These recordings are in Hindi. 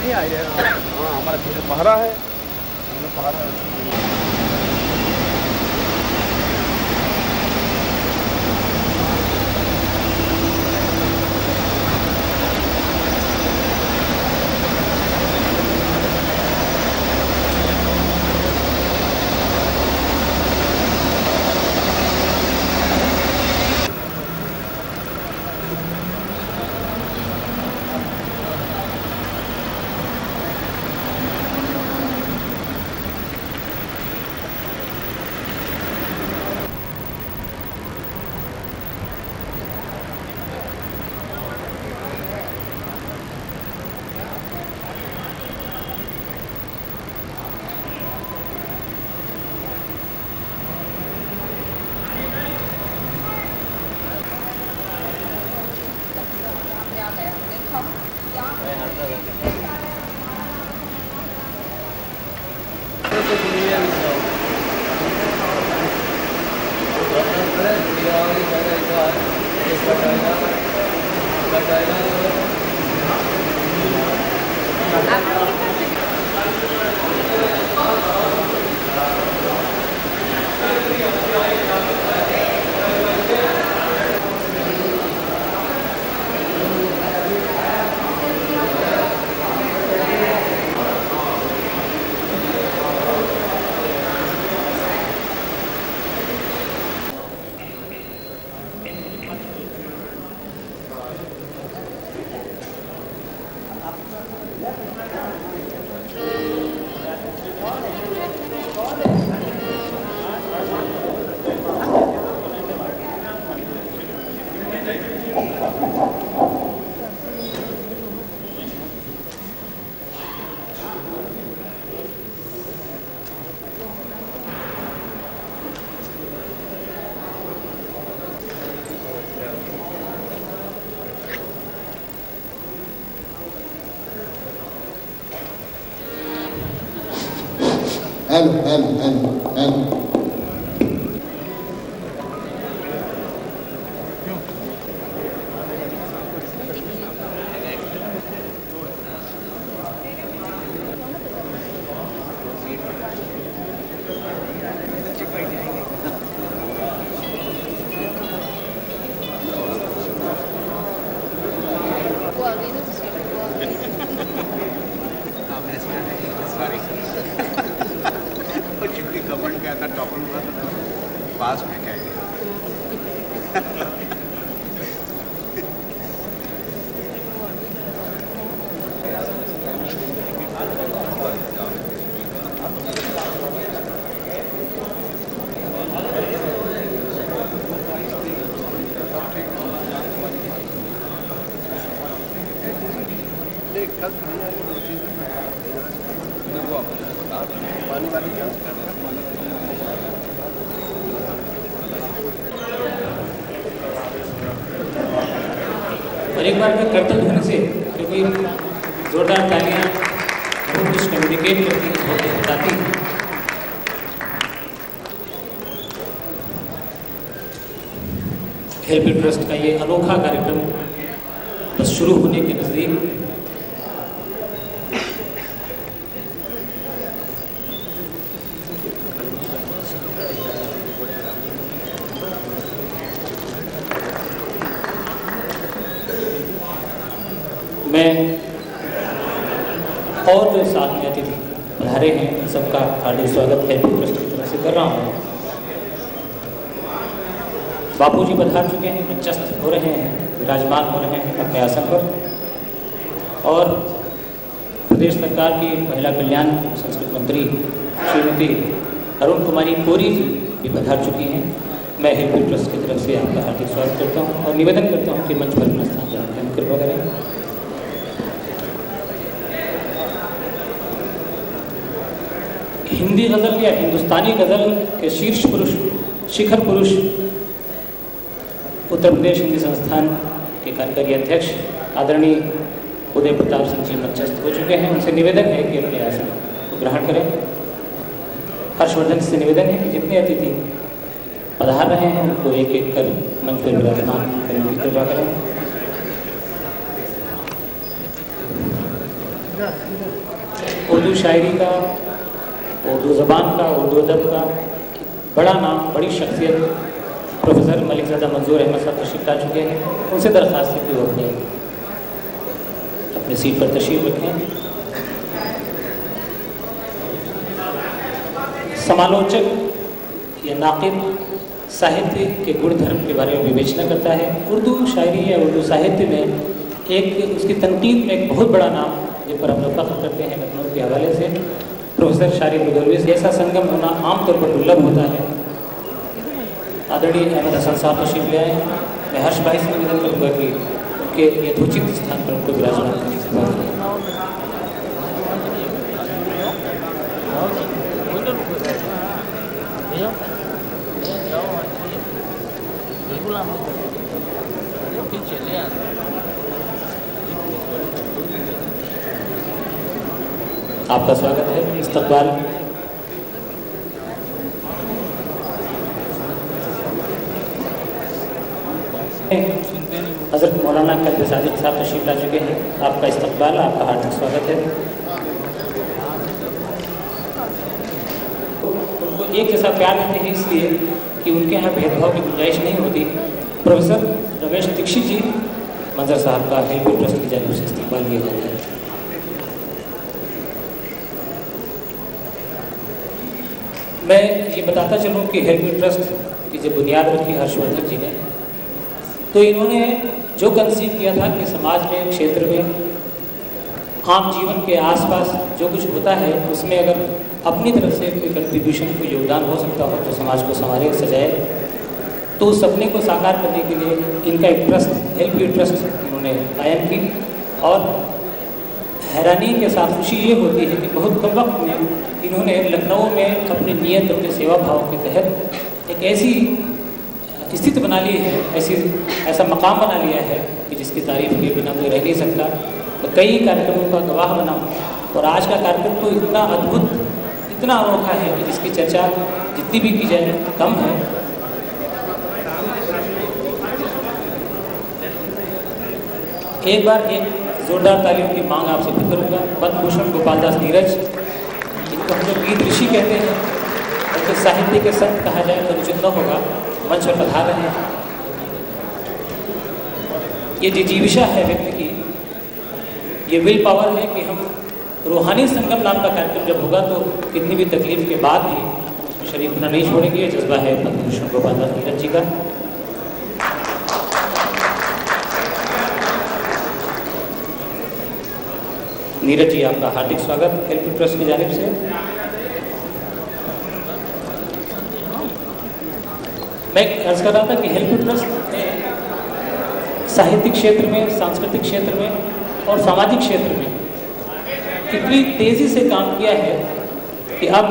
नहीं आई है। हाँ, हमारे पीछे पहरा है, पहरा है। हेलो कमेंट क्या था टॉपर हुआ पास में क्या पानी वाली और एक बार में कर्तव्य होने से क्योंकि जोरदार तालियां बहुत कुछ कम्युनिकेट करती हैं, बहुत कुछ बताती हैं। हेल्प ट्रस्ट का ये अनोखा कार्यक्रम बस शुरू होने के नज़दीक मैं और जो साथ में अतिथि पधारे हैं सबका हार्दिक स्वागत हेल्प ट्रस्ट की तरफ से कर रहा हूँ। बापू जी पधार चुके हैं, मंचस्थ हो रहे हैं, विराजमान हो रहे हैं अपने आसन पर। और प्रदेश सरकार की महिला कल्याण संस्कृति मंत्री श्रीमती अरुण कुमारी कोरी जी भी पधार चुकी हैं। मैं हेल्प ट्रस्ट की तरफ से आपका हार्दिक स्वागत करता हूँ और निवेदन करता हूँ कि मंच पर अपना स्थान ग्रहण करने कृपा करें। हिंदी गज़ल या हिंदुस्तानी गज़ल के शीर्ष पुरुष, शिखर पुरुष उत्तर प्रदेश हिंदी संस्थान के कार्यकारी अध्यक्ष आदरणीय उदय प्रताप सिंह जी मंचस्थ हो चुके हैं। उनसे निवेदन है कि अपने आसन को ग्रहण करें। हर्षवर्धन से निवेदन है कि जितने अतिथि पधार रहे हैं उनको एक एक कर मंच पर विराजमान करने की कृपा करें। उर्दू शायरी का, उर्दू ज़बान का, उर्दू अदब का बड़ा नाम, बड़ी शख्सियत प्रोफेसर मलिकज़ादा मंजूर अहमद साहब तशरीफ़ ला चुके हैं। उनसे दरख्वास्त है कि वो अपनी सीट पर तशरीफ़ रखें। समालोचक या नाक़िद साहित्य के गुण धर्म के बारे में विवेचना करता है। उर्दू शायरी या उर्दू साहित्य में एक उसकी तनकीद में एक बहुत बड़ा नाम जिन पर हम लोग फख्र करते हैं लखनऊ के हवाले से, प्रोफेसर शारिब लुधियानवी। ऐसा संगम होना आमतौर पर दुर्लभ होता है। आदरणीय अहमद हसन साहब तशरीफ़ ले आए हैं। मैं हर्ष भाई से निवेदन करूँगा कि उनके यथोचित स्थान पर उनको विराजमान करने से बात करें। आपका स्वागत है। इस्तकबाल हज़रत मौलाना कद्र साजिद साहब तशरीफ़ ला चुके हैं। आपका इस्तकबाल, आपका हार्दिक स्वागत है। उनको एक जैसा प्यार देते हैं इसलिए कि उनके यहाँ भेदभाव की गुंजाइश नहीं होती। प्रोफेसर रमेश दीक्षित जी मंजर साहब का हेल्प ट्रस्ट की जानिब से इस्तकबाल किया जाता है। मैं ये बताता चलूँ कि हेल्प ट्रस्ट की जब बुनियाद रखी हर्षवर्धन जी ने, तो इन्होंने जो कंसीव किया था कि समाज में, क्षेत्र में, आम जीवन के आसपास जो कुछ होता है उसमें अगर अपनी तरफ से कोई कंट्रीब्यूशन, कोई योगदान हो सकता हो जो समाज को संवारे, सजाए, तो उस सपने को साकार करने के लिए इनका एक ट्रस्ट, हेल्प यू ट्रस्ट इन्होंने कायम की। और हैरानी के साथ खुशी ये होती है कि बहुत कम वक्त में इन्होंने लखनऊ में अपनी नीयत, अपने सेवा भाव के तहत एक ऐसी स्थिति बना ली है, ऐसा मकाम बना लिया है कि जिसकी तारीफ के बिना कोई रह नहीं सकता। तो कई कार्यक्रमों का गवाह बना और आज का कार्यक्रम तो इतना अद्भुत, इतना अनोखा है कि जिसकी चर्चा जितनी भी की जाए कम है। एक बार एक जोरदार तालियों की मांग आपसे भी करूँगा। पद्म भूषण गोपाल दास नीरज, इनको हम लोग गीत ऋषि कहते हैं और तो साहित्य के संत कहा जाए तो उचित न होगा। मंच पर पधार रहे हैं। ये जिजीविशा है व्यक्ति की, ये विल पावर है कि हम रूहानी संगम नाम का कार्यक्रम जब होगा तो कितनी भी तकलीफ के बाद भी उसमें शरीक होना नहीं छोड़ेंगे। ये जज्बा है पद्म भूषण गोपाल दास नीरज जी का। नीरज जी, आपका हार्दिक स्वागत हेल्प ट्रस्ट की जानिब से। मैं अर्ज कर रहा था कि हेल्प ट्रस्ट ने साहित्यिक क्षेत्र में, सांस्कृतिक क्षेत्र में और सामाजिक क्षेत्र में इतनी तेज़ी से काम किया है कि अब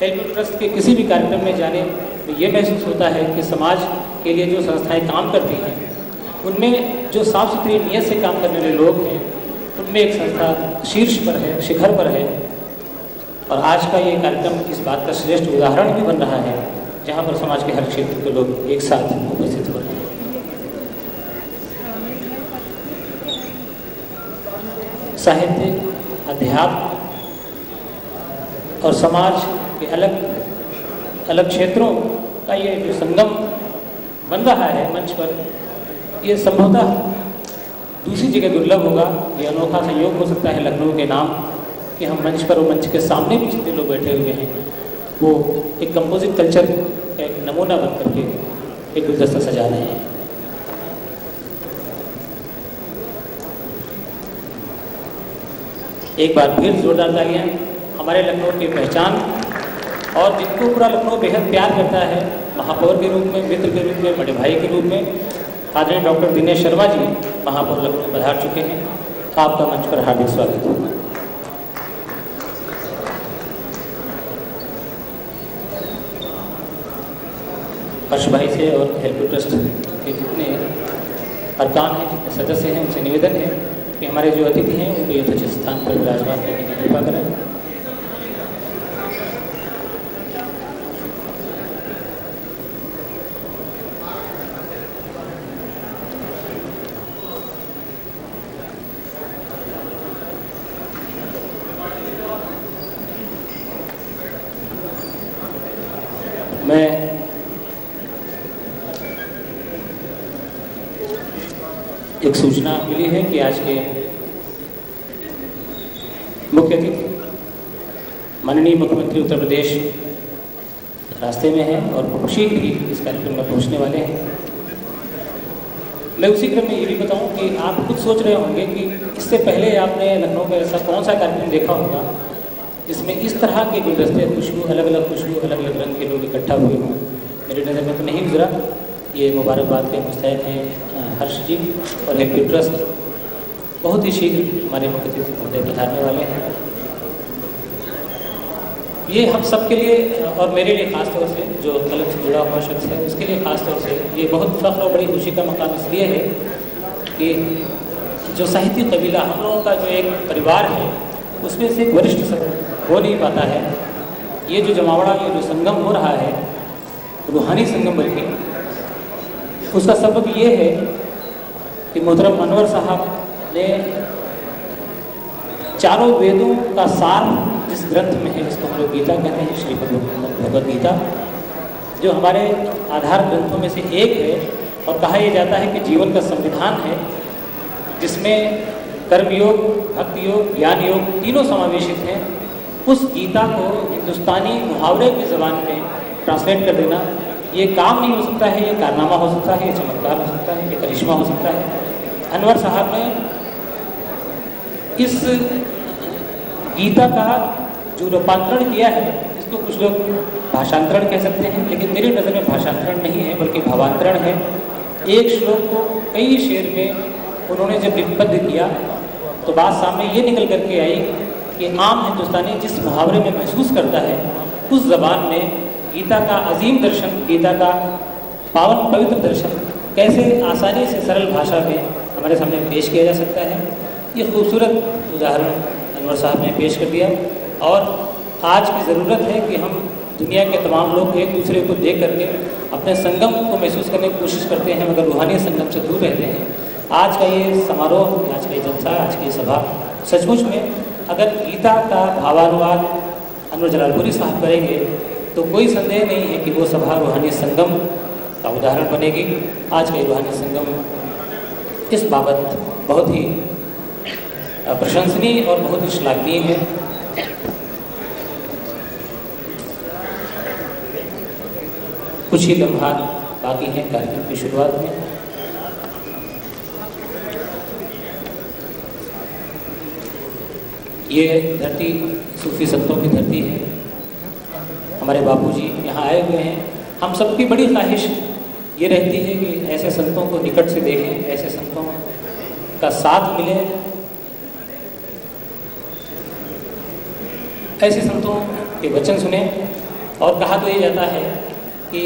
हेल्प ट्रस्ट के किसी भी कार्यक्रम में जाने में ये महसूस होता है कि समाज के लिए जो संस्थाएं काम करती हैं उनमें जो साफ सुथरी नीयत से काम करने वाले लोग हैं उनमें एक संस्था शीर्ष पर है, शिखर पर है। और आज का ये कार्यक्रम इस बात का श्रेष्ठ उदाहरण भी बन रहा है जहाँ पर समाज के हर क्षेत्र के लोग एक साथ उपस्थित हो रहे हैं। साहित्य, अध्यात्म और समाज के अलग अलग क्षेत्रों का ये जो संगम बन रहा है मंच पर, ये संभवतः दूसरी जगह दुर्लभ होगा। ये अनोखा संयोग हो सकता है लखनऊ के नाम कि हम मंच पर और मंच के सामने भी जितने लोग बैठे हुए हैं वो एक कंपोजिट कल्चर का एक नमूना बन करके एक गुलदस्ता सजा रहे हैं। एक बार फिर जोरदार तालियां हमारे लखनऊ की पहचान और जिनको पूरा लखनऊ बेहद प्यार करता है, महापौर के रूप में, मित्र के रूप में, बड़े भाई के रूप में आदरणीय डॉक्टर दिनेश शर्मा जी महापौर लखनऊ पधार चुके हैं। आपका मंच पर हार्दिक स्वागत है। हर्ष भाई से और हेल्प ट्रस्ट के जितने अरकान हैं, जितने सदस्य हैं, उनसे निवेदन है कि हमारे जो अतिथि हैं उनको यथोचित स्थान पर विराजमान करने की कृपा करें। मैं एक सूचना मिली है कि आज के मुख्य अतिथि माननीय मुख्यमंत्री उत्तर प्रदेश रास्ते में हैं और शीघ्र ही इस कार्यक्रम में पहुंचने वाले हैं। मैं उसी क्रम में ये भी बताऊं कि आप खुद सोच रहे होंगे कि इससे पहले आपने लखनऊ में ऐसा कौन सा कार्यक्रम देखा होगा जिसमें इस तरह के गुलदस्ते, खुशबू, अलग अलग खुशबू, अलग अलग रंग के लोग इकट्ठा हुए हों। मेरी नज़र में तो नहीं गुजरा। ये मुबारकबाद के मुस्तहिक हैं हर्ष जी और हैप्पी ट्रस्ट। बहुत ही शीघ्र हमारे मुख्य अतिथि महोदय पधारने वाले हैं। ये हम सब के लिए और मेरे लिए ख़ास तौर से, जो कलम से जुड़ा हुआ शख्स है, उसके लिए ख़ास तौर से ये बहुत फ़ख्र और बड़ी खुशी का मकाम इसलिए है कि जो साहित्यिक कबीला हम लोगों का जो एक परिवार है उसमें से एक वरिष्ठ हो नहीं पाता है। ये जो जमावड़ा, ये जो संगम हो रहा है, रूहानी संगम बल्कि, उसका सबब ये है कि मोहतरम अनवर साहब ने चारों वेदों का सार जिस ग्रंथ में है, जिसको हम लोग गीता कहते हैं, श्रीमद् भगवद गीता, जो हमारे आधार ग्रंथों में से एक है और कहा यह जाता है कि जीवन का संविधान है, जिसमें कर्मयोग, भक्ति योग, ज्ञान योग तीनों समावेशित हैं। उस गीता को हिंदुस्तानी मुहावरे की ज़बान में ट्रांसलेट कर देना ये काम नहीं हो सकता है, ये कारनामा हो सकता है, ये चमत्कार हो सकता है, ये करिश्मा हो सकता है। अनवर साहब ने इस गीता का जो रूपांतरण किया है, इसको कुछ लोग भाषांतरण कह सकते हैं, लेकिन मेरी नज़र में भाषांतरण नहीं है बल्कि भावांतरण है। एक श्लोक को कई शेर में उन्होंने जब लिपिबद्ध किया तो बात सामने ये निकल करके आई कि आम हिंदुस्तानी जिस मुहावरे में महसूस करता है, उस ज़बान में गीता का अजीम दर्शन, गीता का पावन पवित्र दर्शन कैसे आसानी से सरल भाषा में हमारे सामने पेश किया जा सकता है। ये खूबसूरत उदाहरण अनवर साहब ने पेश कर दिया। और आज की ज़रूरत है कि हम दुनिया के तमाम लोग एक दूसरे को देख करके अपने संगम को महसूस करने की कोशिश करते हैं, मगर रूहानी संगम से दूर रहते हैं। आज का ये समारोह, आज का ये जलसा, आज की सभा सचमुच में अगर गीता का भावानुवाद अनवर जलालपुरी साहब करेंगे तो कोई संदेह नहीं है कि वो सभा रूहानी संगम का उदाहरण बनेगी। आज का ये रूहानी संगम इस बाबत बहुत ही प्रशंसनीय और बहुत ही श्लाघनीय है। कुछ ही लम्हात बाकी हैं कार्यक्रम की शुरुआत में। ये धरती सूफी संतों की धरती है। हमारे बापूजी यहाँ आए हुए हैं। हम सबकी बड़ी ख्वाहिश ये रहती है कि ऐसे संतों को निकट से देखें, ऐसे संतों का साथ मिले, ऐसे संतों के वचन सुने। और कहा तो ये जाता है कि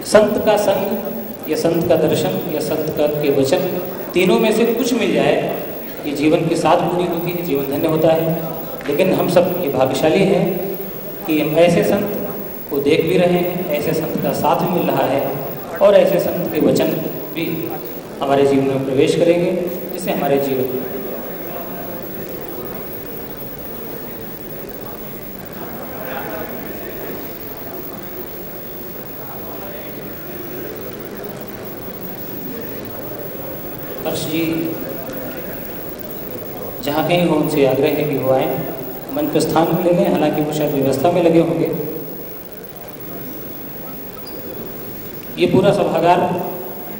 संत का संग या संत का दर्शन या संत का के वचन, तीनों में से कुछ मिल जाए ये जीवन की साथ पूरी होती है, जीवन धन्य होता है। लेकिन हम सब ये भाग्यशाली हैं कि हम ऐसे संत को देख भी रहे हैं, ऐसे संत का साथ भी मिल रहा है और ऐसे संत के वचन भी हमारे जीवन में प्रवेश करेंगे, जिससे हमारे जीवन हर्ष जी जहाँ कहीं हो उनसे आग्रह है कि वो आएँ, मंच पर स्थान ले लें। हालांकि वो शायद व्यवस्था में लगे होंगे। ये पूरा सभागार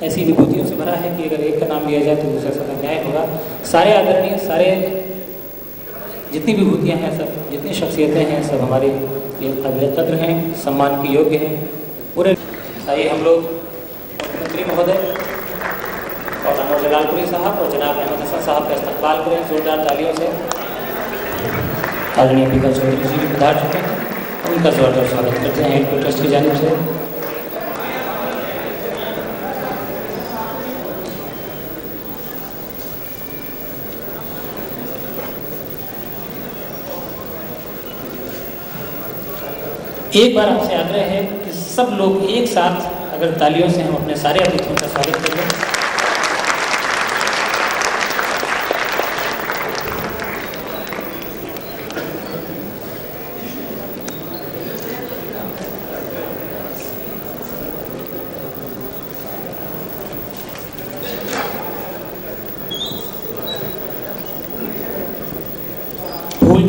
ऐसी विभूतियों से भरा है कि अगर एक का नाम लिया जाए तो दूसरा सब अन्याय होगा। सारे आदरणीय, सारे जितनी विभूतियाँ हैं, सब जितनी शख्सियतें हैं, सब हमारे लिए काबिल कद्र हैं, सम्मान के योग्य हैं। पूरे आइए हम लोग मुख्यमंत्री महोदय और अनवर जलालपुरी साहब और जनाब अहमद हसन साहब का इस्तकबाल करें जोरदार तालियों से। आदरणीय पीकर चौधरी जी भी पधार चुके हैं, उनका जोरदार स्वागत करते हैं हेल्प ट्रस्ट की जानिब से। एक बार आपसे आग्रह है कि सब लोग एक साथ अगर तालियों से हम अपने सारे अतिथियों का स्वागत करें।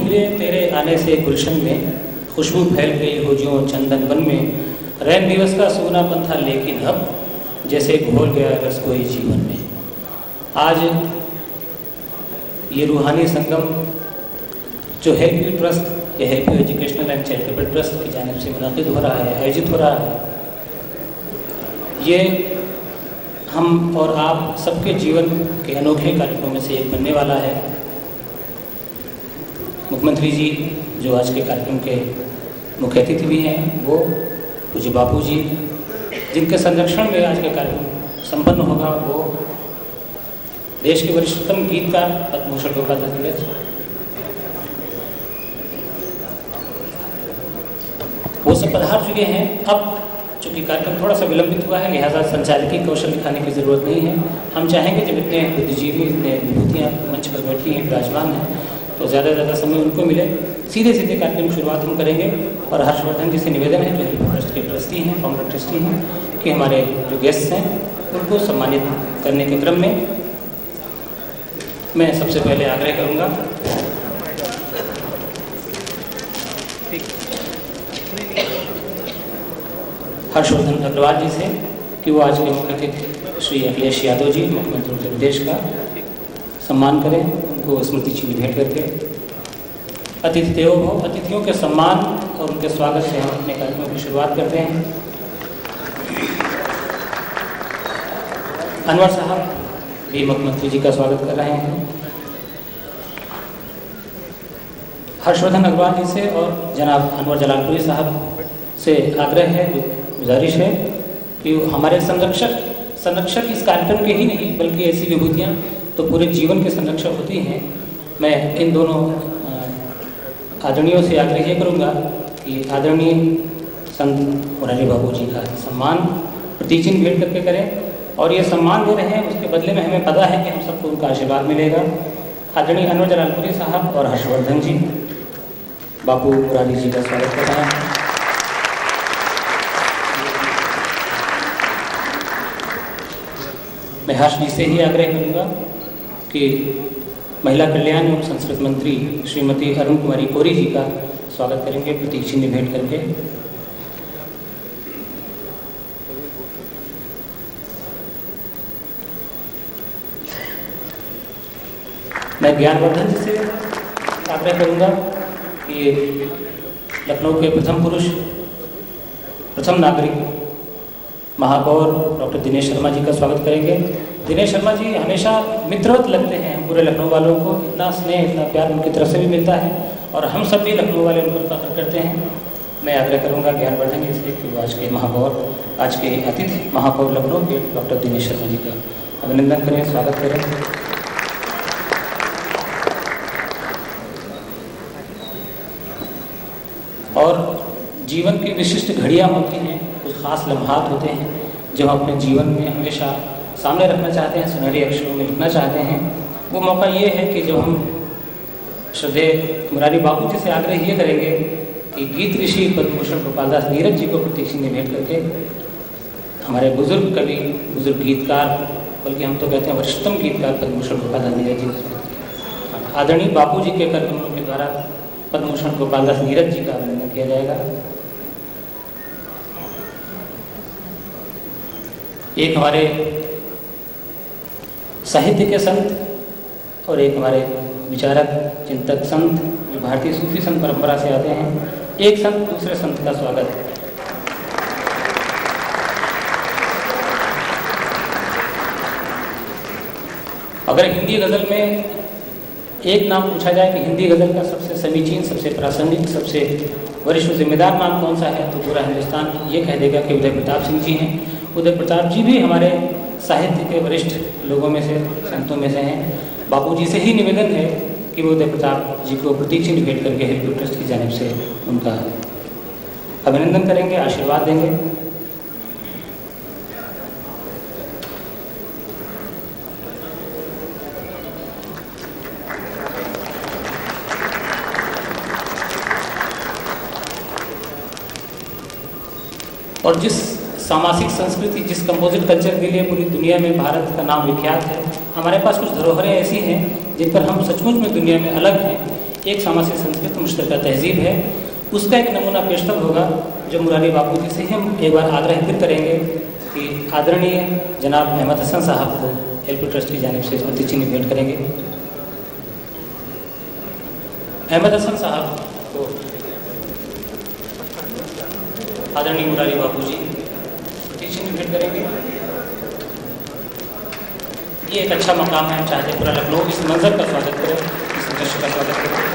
फिरे तेरे आने से गुलशन में, खुशबू फैल गई हो जो चंदन वन में, रैन दिवस का सूनापन था लेकिन अब जैसे घोल गया रस कोई जीवन में। आज ये रूहानी संगम जो हेल्प यू ट्रस्ट, ये help you educational and charitable trust की जानिब से मुनाकिद हो रहा है, आयोजित हो रहा है, ये हम और आप सबके जीवन के अनोखे कार्यक्रमों में से एक बनने वाला है। मुख्यमंत्री जी जो आज के कार्यक्रम के मुख्य अतिथि भी हैं, वो पूज्य बापू जी, जिनके संरक्षण में आज का कार्यक्रम संपन्न होगा, वो देश के वरिष्ठतम गीतकार पद्म भूषण गोपाल नीरज, वो सब पधार चुके हैं। अब चूँकि कार्यक्रम थोड़ा सा विलंबित हुआ है, लिहाजा संचालकीय कौशल दिखाने की ज़रूरत नहीं है। हम चाहेंगे जब इतने बुद्धिजीवी, इतने विभूतियाँ मंच पर बैठी हैं, विराजमान हैं, तो ज़्यादा से ज़्यादा समय उनको मिले। सीधे सीधे कार्यक्रम की शुरुआत हम करेंगे और हर्षवर्धन जी से निवेदन है, जो हेल्प यू ट्रस्ट के ट्रस्टी हैं, फाउंडर ट्रस्टी हैं, कि हमारे जो गेस्ट हैं उनको सम्मानित करने के क्रम में मैं सबसे पहले आग्रह करूँगा हर्षवर्धन अग्रवाल जी से कि वो आज के मुख्य अतिथि श्री अखिलेश यादव जी, मुख्यमंत्री उत्तर प्रदेश का, सम्मान करें, उनको स्मृति चिन्ह भेंट करके। अतिथि देवो भव, अतिथियों के सम्मान और उनके स्वागत से हम अपने कार्यक्रम की शुरुआत करते हैं। अनवर साहब भी मुख्यमंत्री जी का स्वागत कर रहे हैं। हर्षवर्धन अग्रवाल जी से और जनाब अनवर जलालपुरी साहब से आग्रह है, गुजारिश है कि हमारे संरक्षक इस कार्यक्रम के ही नहीं बल्कि ऐसी विभूतियाँ तो पूरे जीवन के संरक्षक होती हैं। मैं इन दोनों आदरणीयों से आग्रह ये करूँगा कि आदरणीय संत मुरारी बाबू जी का सम्मान प्रतिचिन्ह भेंट करके करें, और ये सम्मान दे रहे हैं उसके बदले में हमें पता है कि हम सबको उनका आशीर्वाद मिलेगा। आदरणीय अनवर जलालपुरी साहब और हर्षवर्धन जी बापू मुरारी जी का स्वागत कर रहे हैं। मैं हर्ष जी से ही आग्रह करूँगा कि महिला कल्याण एवं संस्कृति मंत्री श्रीमती अरुण कुमारी कोरी जी का स्वागत करेंगे प्रतीक चिन्ह भेंट करके। मैं ज्ञानवर्धन जी से आग्रह करूँगा कि लखनऊ के प्रथम पुरुष, प्रथम नागरिक महापौर डॉक्टर दिनेश शर्मा जी का स्वागत करेंगे। दिनेश शर्मा जी हमेशा मित्रवत लगते हैं, हम पूरे लखनऊ वालों को इतना स्नेह, इतना प्यार उनकी तरफ से भी मिलता है और हम सब भी लखनऊ वाले उन पर फख्र करते हैं। मैं आग्रह करूंगा ज्ञानवर्धन जी से कि आज के महापौर, आज के अतिथि महापौर लखनऊ के डॉक्टर दिनेश शर्मा जी का अभिनंदन करें, स्वागत करें। और जीवन की विशिष्ट घड़ियाँ होती हैं, कुछ खास लम्हात होते हैं जो हम अपने जीवन में हमेशा सामने रखना चाहते हैं, सुनहरे अक्षरों में लिखना चाहते हैं। वो मौका ये है कि जब हम श्रद्धेय मुरारी बापू जी से आग्रह ये करेंगे कि गीत ऋषि पद्म भूषण गोपाल दास नीरज जी को प्रतीक चिन्ह भेंट करके हमारे बुजुर्ग कवि, बुजुर्ग गीतकार, बल्कि हम तो कहते हैं वरिष्ठतम गीतकार पद्म भूषण गोपाल दास नीरज जी, आदरणीय बापू जी के कर कमलों के द्वारा पद्म भूषण गोपाल दास नीरज जी का अभिनंदन किया जाएगा। एक हमारे साहित्य के संत और एक हमारे विचारक, चिंतक संत जो भारतीय सूफी संत परंपरा से आते हैं, एक संत दूसरे संत का स्वागत। अगर हिंदी गज़ल में एक नाम पूछा जाए कि हिंदी गज़ल का सबसे समीचीन, सबसे प्रासंगिक, सबसे वरिष्ठ जिम्मेदार नाम कौन सा है, तो पूरा हिंदुस्तान ये कह देगा कि उदय प्रताप सिंह जी हैं। उदय प्रताप जी भी हमारे साहित्य के वरिष्ठ लोगों में से, संतों में से हैं। बापू जी से ही निवेदन है कि वो उदय प्रताप जी को प्रतीक चिन्ह भेंट करके हेल्प यू ट्रस्ट की जानिब से उनका अभिनंदन करेंगे, आशीर्वाद देंगे। और जिस सामाजिक संस्कृति, जिस कंपोजिट कल्चर के लिए पूरी दुनिया में भारत का नाम विख्यात है, हमारे पास कुछ धरोहरें ऐसी हैं जिन पर हम सचमुच में दुनिया में अलग हैं। एक सामाजिक संस्कृत मुश्तरका तहजीब है, उसका एक नमूना पेशतब होगा जो मुरारी बापू जी से हम एक बार आग्रह फिर करेंगे कि आदरणीय जनाब अहमद हसन साहब को एलपी ट्रस्ट की जानिब से स्मृति चिन्ह भेंट करेंगे। अहमद हसन साहब को आदरणीय मुरारी बापू जी स्मृति चिन्ह भेंट करेंगे। ये एक अच्छा मकाम है, हम चाहते पूरा लखनऊ इस मंजर का स्वागत करें, इस दृश्य का स्वागत करें।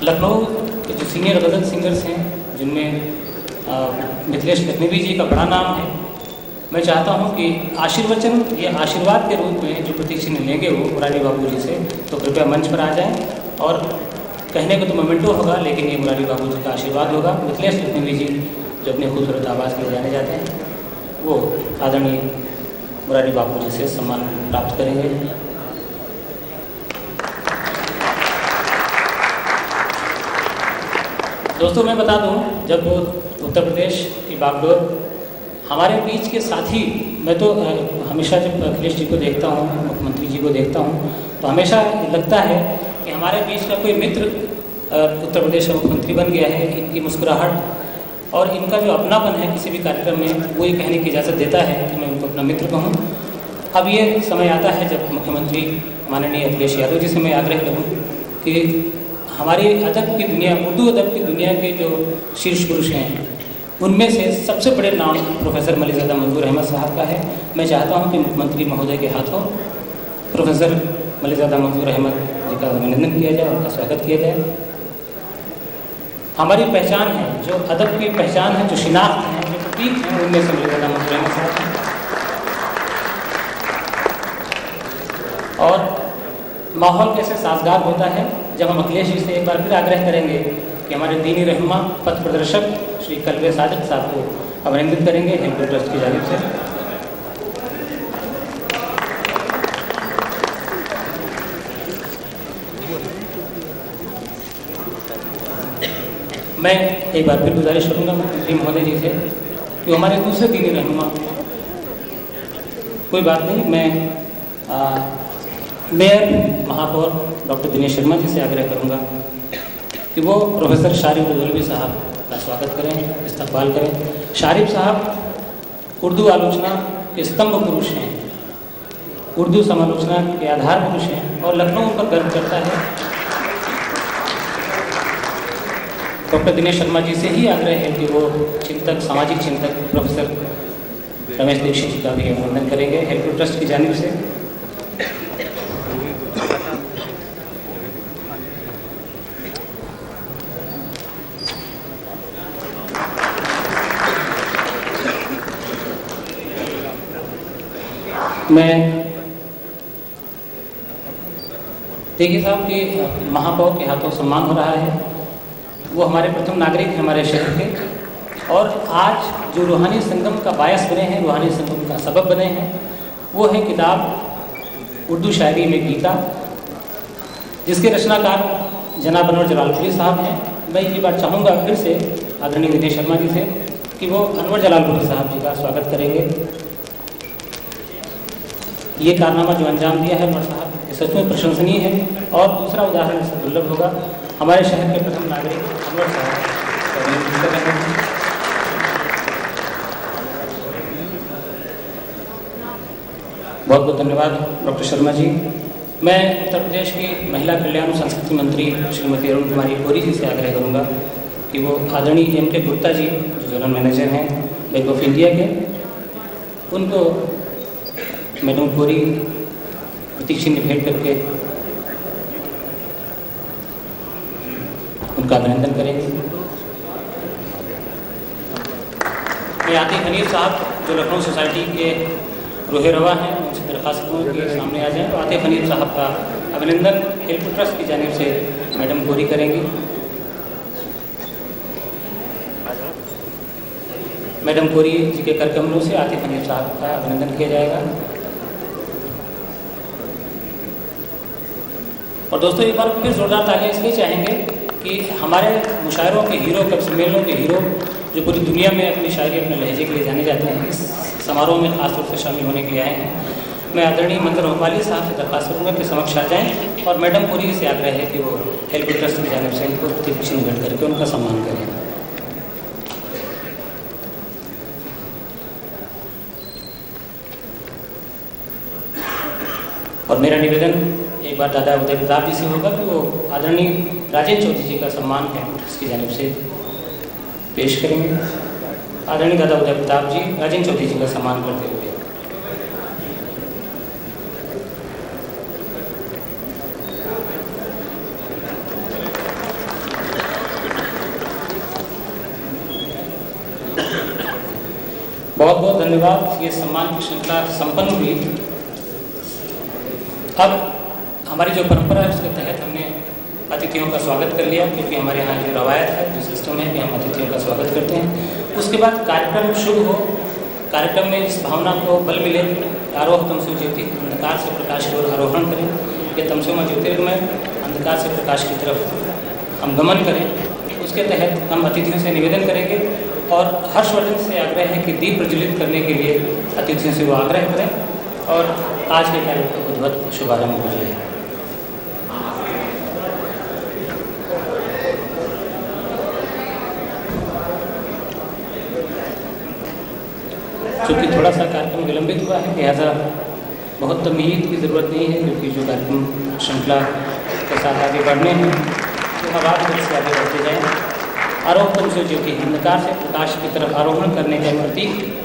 लखनऊ के जो सीनियर गज़ल सिंगर्स हैं, जिनमें मिथिलेश लखनवी जी का बड़ा नाम है, मैं चाहता हूं कि आशीर्वचन, ये आशीर्वाद के रूप में जो प्रतीक चिन्ह लेंगे वो मुरारी बाबू जी से, तो कृपया मंच पर आ जाएं। और कहने को तो मोमेंटो होगा, लेकिन ये मुरारी बाबू जी का आशीर्वाद होगा। मिथिलेश लखनवी जी जो अपने खूबसूरत आवाज़ के लिए जाने जाते हैं, वो आदरणीय मुरारी बाबू जी से सम्मान प्राप्त करेंगे। दोस्तों, मैं बता दूं, जब उत्तर प्रदेश की बागडोर हमारे बीच के साथी, मैं तो हमेशा जब अखिलेश जी को देखता हूं, मुख्यमंत्री जी को देखता हूं, तो हमेशा लगता है कि हमारे बीच का कोई मित्र उत्तर प्रदेश का मुख्यमंत्री बन गया है। इनकी मुस्कुराहट और इनका जो अपनापन है किसी भी कार्यक्रम में, वो ये कहने की इजाज़त देता है कि मैं उनको अपना मित्र कहूँ। अब ये समय आता है जब मुख्यमंत्री माननीय अखिलेश यादव जी से मैं आग्रह करूँ कि हमारी अदब की दुनिया, उर्दू अदब की दुनिया के जो शीर्ष पुरुष हैं, उनमें से सबसे बड़े नाम प्रोफेसर मलिकज़ादा मंजूर अहमद साहब का है। मैं चाहता हूं कि मुख्यमंत्री महोदय के हाथों प्रोफेसर मलिकज़ादा मंजूर अहमद जी का अभिनंदन किया जाए, उनका स्वागत किया जाए। हमारी पहचान है, जो अदब की पहचान है, जो शिनाख्त है, जो प्रतीक हैं, उनमें से मलिकज़ादा मंजूर अहमद साहब हैं। और माहौल कैसे साजगार होता है जब हम अखिलेश जी से एक बार फिर आग्रह करेंगे कि हमारे दीनी रहनुमा, पथ प्रदर्शक श्री कल्बे सादिक साहब को अभिनंदित करेंगे एलपी ट्रस्ट की जानिब से। मैं एक बार फिर गुजारिश करूंगा मुख्यमंत्री महोदय जी से कि हमारे दूसरे दीनी रहनुमा, कोई बात नहीं, मैं मेयर महापौर डॉक्टर दिनेश शर्मा जी से आग्रह करूंगा कि वो प्रोफेसर शारिफ रज़ौलवी साहब का स्वागत करें, इस्तकबाल करें। शारिफ साहब उर्दू आलोचना के स्तंभ पुरुष हैं, उर्दू समालोचना के आधार पुरुष हैं और लखनऊ पर गर्व करता है। डॉक्टर दिनेश शर्मा जी से ही आग्रह है कि वो चिंतक, सामाजिक चिंतक प्रोफेसर रमेश दीक्षित जी का भी अभिनंदन करेंगे एलपी ट्रस्ट की जानिब से। मैं देखिए साहब कि महापौर के हाथों सम्मान हो रहा है, वो हमारे प्रथम नागरिक हैं हमारे शहर के, और आज जो रूहानी संगम का बायस बने हैं, रूहानी संगम का सबब बने हैं, वो है किताब उर्दू शायरी में गीता, जिसके रचनाकार जनाब अनवर जलालपुरी साहब हैं। मैं ये बात चाहूँगा फिर से आदरणीय दिनेश शर्मा जी से कि वो अनवर जलालपुरी साहब जी का स्वागत करेंगे। ये कारनामा जो अंजाम दिया है अनवर साहब, ये सच में प्रशंसनीय है। और दूसरा उदाहरण इससे दुर्लभ होगा, हमारे शहर के प्रथम नागरिक अनवर साहब। बहुत बहुत धन्यवाद डॉक्टर शर्मा जी। मैं उत्तर प्रदेश की महिला कल्याण और संस्कृति मंत्री श्रीमती अरुण कुमारी गौरी जी से आग्रह करूँगा कि वो आदरणीय एम के गुप्ता जी जो जनरल मैनेजर हैं बैंक ऑफ इंडिया के, उनको मैडम गौरी प्रतीक चिन्ह भेंट करके उनका अभिनंदन करेंगे। मैं आतिफ हनीफ साहब जो लखनऊ सोसाइटी के रोहे रवा हैं, उनसे दरख्वास्त करूँ कि सामने आ जाएं। तो आतिफ हनीफ साहब का अभिनंदन एलपी ट्रस्ट की जानिब से मैडम गौरी करेंगी। मैडम गौरी जी के कर कमलों से आतिफ हनीफ साहब का अभिनंदन किया जाएगा। और दोस्तों, एक बार फिर जोरदार तालियां इसलिए चाहेंगे कि हमारे मुशायरों के हीरो, कवि सम्मेलनों के हीरो जो पूरी दुनिया में अपनी शायरी, अपने लहजे के लिए जाने जाते हैं, इस समारोह में खास तौर से शामिल होने के लिए आए हैं। मैं आदरणीय मंत्री भोपाली साहब से दरख्वास्त करूँगा कि समक्ष आ जाएं और मैडम पुरी से आग्रह है कि वो हेल्प ट्रस्ट की जानिब से इनको तिरछी निकट करके उनका सम्मान करें। और मेरा निवेदन एक बार दादा उदय प्रताप जी से होगा कि वो आदरणीय राजेंद्र चौधरी जी का सम्मान हेल्प ट्रस्ट की जानिब से पेश करेंगे। आदरणीय दादा उदय प्रताप जी राजेंद्र चौधरी जी का सम्मान करते हुए। बहुत बहुत धन्यवाद। ये सम्मान की श्रृंखला संपन्न हुई। अब हमारी जो परंपरा है उसके तहत हमने अतिथियों का स्वागत कर लिया, क्योंकि हमारे यहाँ जो रवायत है, जो सिस्टम है कि हम अतिथियों का स्वागत करते हैं। उसके बाद कार्यक्रम शुरू हो, कार्यक्रम में इस भावना को बल मिले, आरोह तमसो ज्योति, अंधकार से प्रकाश की ओर आरोहण करें। ये तमसोमा ज्योतिर्गमय अंधकार से प्रकाश की तरफ हम गमन करें। उसके तहत हम अतिथियों से निवेदन करेंगे और हर्षवर्धन से आग्रह है कि दीप प्रज्वलित करने के लिए अतिथियों से वो आग्रह करें और आज के कार्यक्रम का विधिवत शुभारंभ हो जाए। चूँकि थोड़ा सा कार्यक्रम विलंबित हुआ है, लिहाजा बहुत तमीद की ज़रूरत नहीं है, क्योंकि जो कार्यक्रम श्रृंखला के साथ आगे बढ़ने हैं तो अब आप से आगे बढ़ते जाएँ। आरोह तमसो ज्योति, अंधकार से प्रकाश की तरफ आरोहण करने का प्रतीक।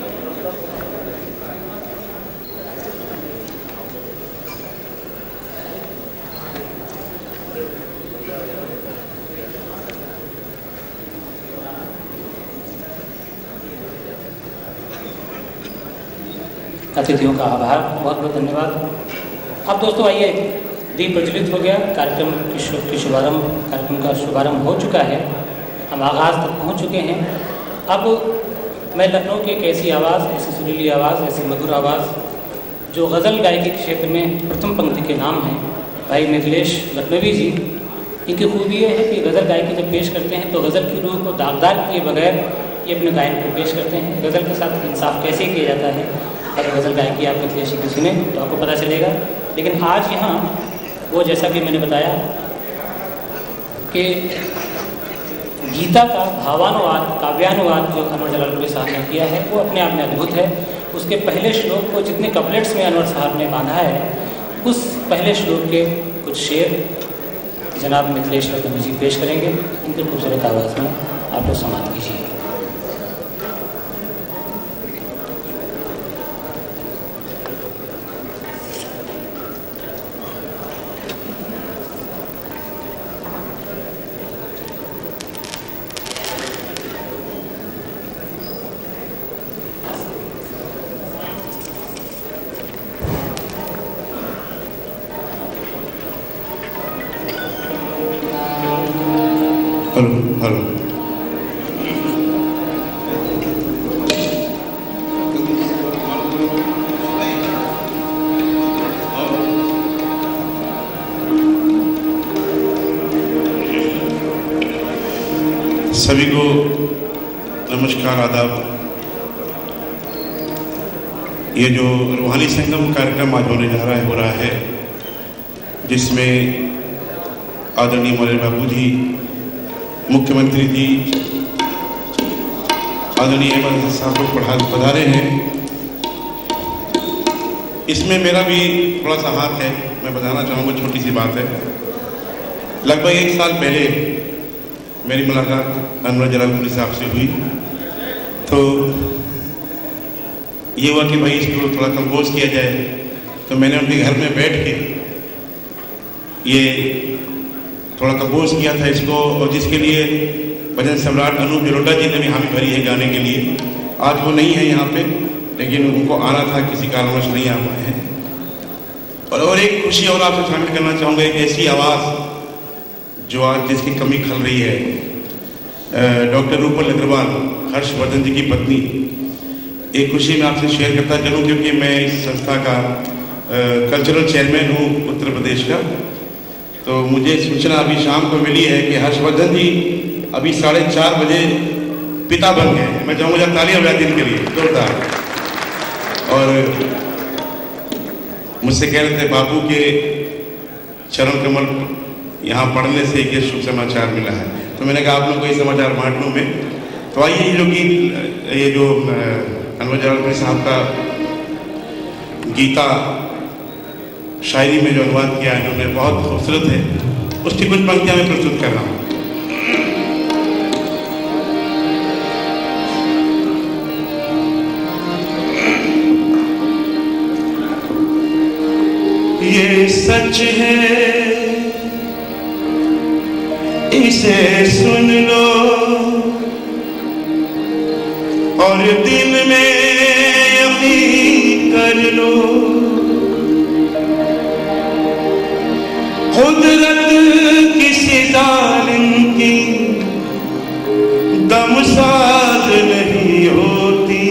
अतिथियों का आभार, बहुत बहुत धन्यवाद। अब दोस्तों आइए, दीप प्रज्वलित हो गया, कार्यक्रम का शुभारंभ हो चुका है, हम आगाज़ तक पहुंच चुके हैं। अब मैं लखनऊ की एक ऐसी आवाज़, ऐसी सुरीली आवाज़, ऐसी मधुर आवाज़ जो गज़ल गायकी के क्षेत्र में प्रथम पंक्ति के नाम हैं, भाई मिथिलेश लखनवी जी। इनकी खूबी ये है कि गज़ल गायकी जब पेश करते हैं तो गज़ल की रूह को दागदार किए बगैर ये अपने गायन को पेश करते हैं। गज़ल के साथ इंसाफ कैसे किया जाता है, अगर गज़ल गायकी आप मिथिलेश जी की सुने तो आपको पता चलेगा। लेकिन आज यहाँ वो, जैसा कि मैंने बताया कि गीता का भावानुवाद, काव्यानुवाद जो अनवर जलालपुरी साहब ने किया है वो अपने आप में अद्भुत है। उसके पहले श्लोक को जितने कपलेट्स में अनवर साहब ने बांधा है, उस पहले श्लोक के कुछ शेर जनाब मिथिलेश लखनवी जी पेश करेंगे। इनकी खूबसूरत आवाज़ में आप लोग समाप्त कीजिए। हेलो सभी को नमस्कार, आदाब। ये जो रूहानी संगम कार्यक्रम आज होने जा रहा है जिसमें आदरणीय मौलाना बाबू जी, मुख्यमंत्री जी, आदरणीय अहमद साहब लोग पधारे हैं, इसमें मेरा भी थोड़ा सा हाथ है। मैं बताना चाहूँगा, छोटी सी बात है। लगभग 1 साल पहले मेरी मुलाकात अनवर जलालपुरी साहब से हुई, तो ये हुआ कि भाई इसको थोड़ा कंपोज किया जाए। तो मैंने उनके घर में बैठ के ये थोड़ा कंपोज किया था इसको, और जिसके लिए भजन सम्राट अनूप जलोटा जी ने भी हामी भरी है गाने के लिए। आज वो नहीं है यहाँ पे, लेकिन उनको आना था, किसी कारणवश नहीं आ पाए हैं। और एक खुशी और आपसे शामिल करना चाहूँगा, एक ऐसी आवाज़ जो आज जिसकी कमी खल रही है, डॉक्टर रूपल अग्रवाल, हर्षवर्धन जी की पत्नी। एक खुशी मैं आपसे शेयर करता चलूँ, क्योंकि मैं इस संस्था का कल्चरल चेयरमैन हूँ उत्तर प्रदेश का। तो मुझे सूचना अभी शाम को मिली है कि हर्षवर्धन जी अभी 4:30 बजे पिता बन गए। मैं चाहूँगा तालियां बजा दिन के लिए जोरदार। और मुझसे कह रहे थे बापू के चरण कमल यहाँ पढ़ने से एक शुभ समाचार मिला है, तो मैंने कहा आप लोग को ये समाचार बांट लूँ मैं। तो आइए ये जो गीत, ये जो अनवर जलालपुरी साहब का गीता शायरी में जो अनुवाद किया है उन्होंने, बहुत खूबसूरत है, उसकी कुछ पंक्तियां मैं प्रस्तुत कर रहा हूँ। ये सच है इसे सुन लो और दिल में यकीन कर लो, कुदरत किसी जालिम की दमसाज नहीं होती,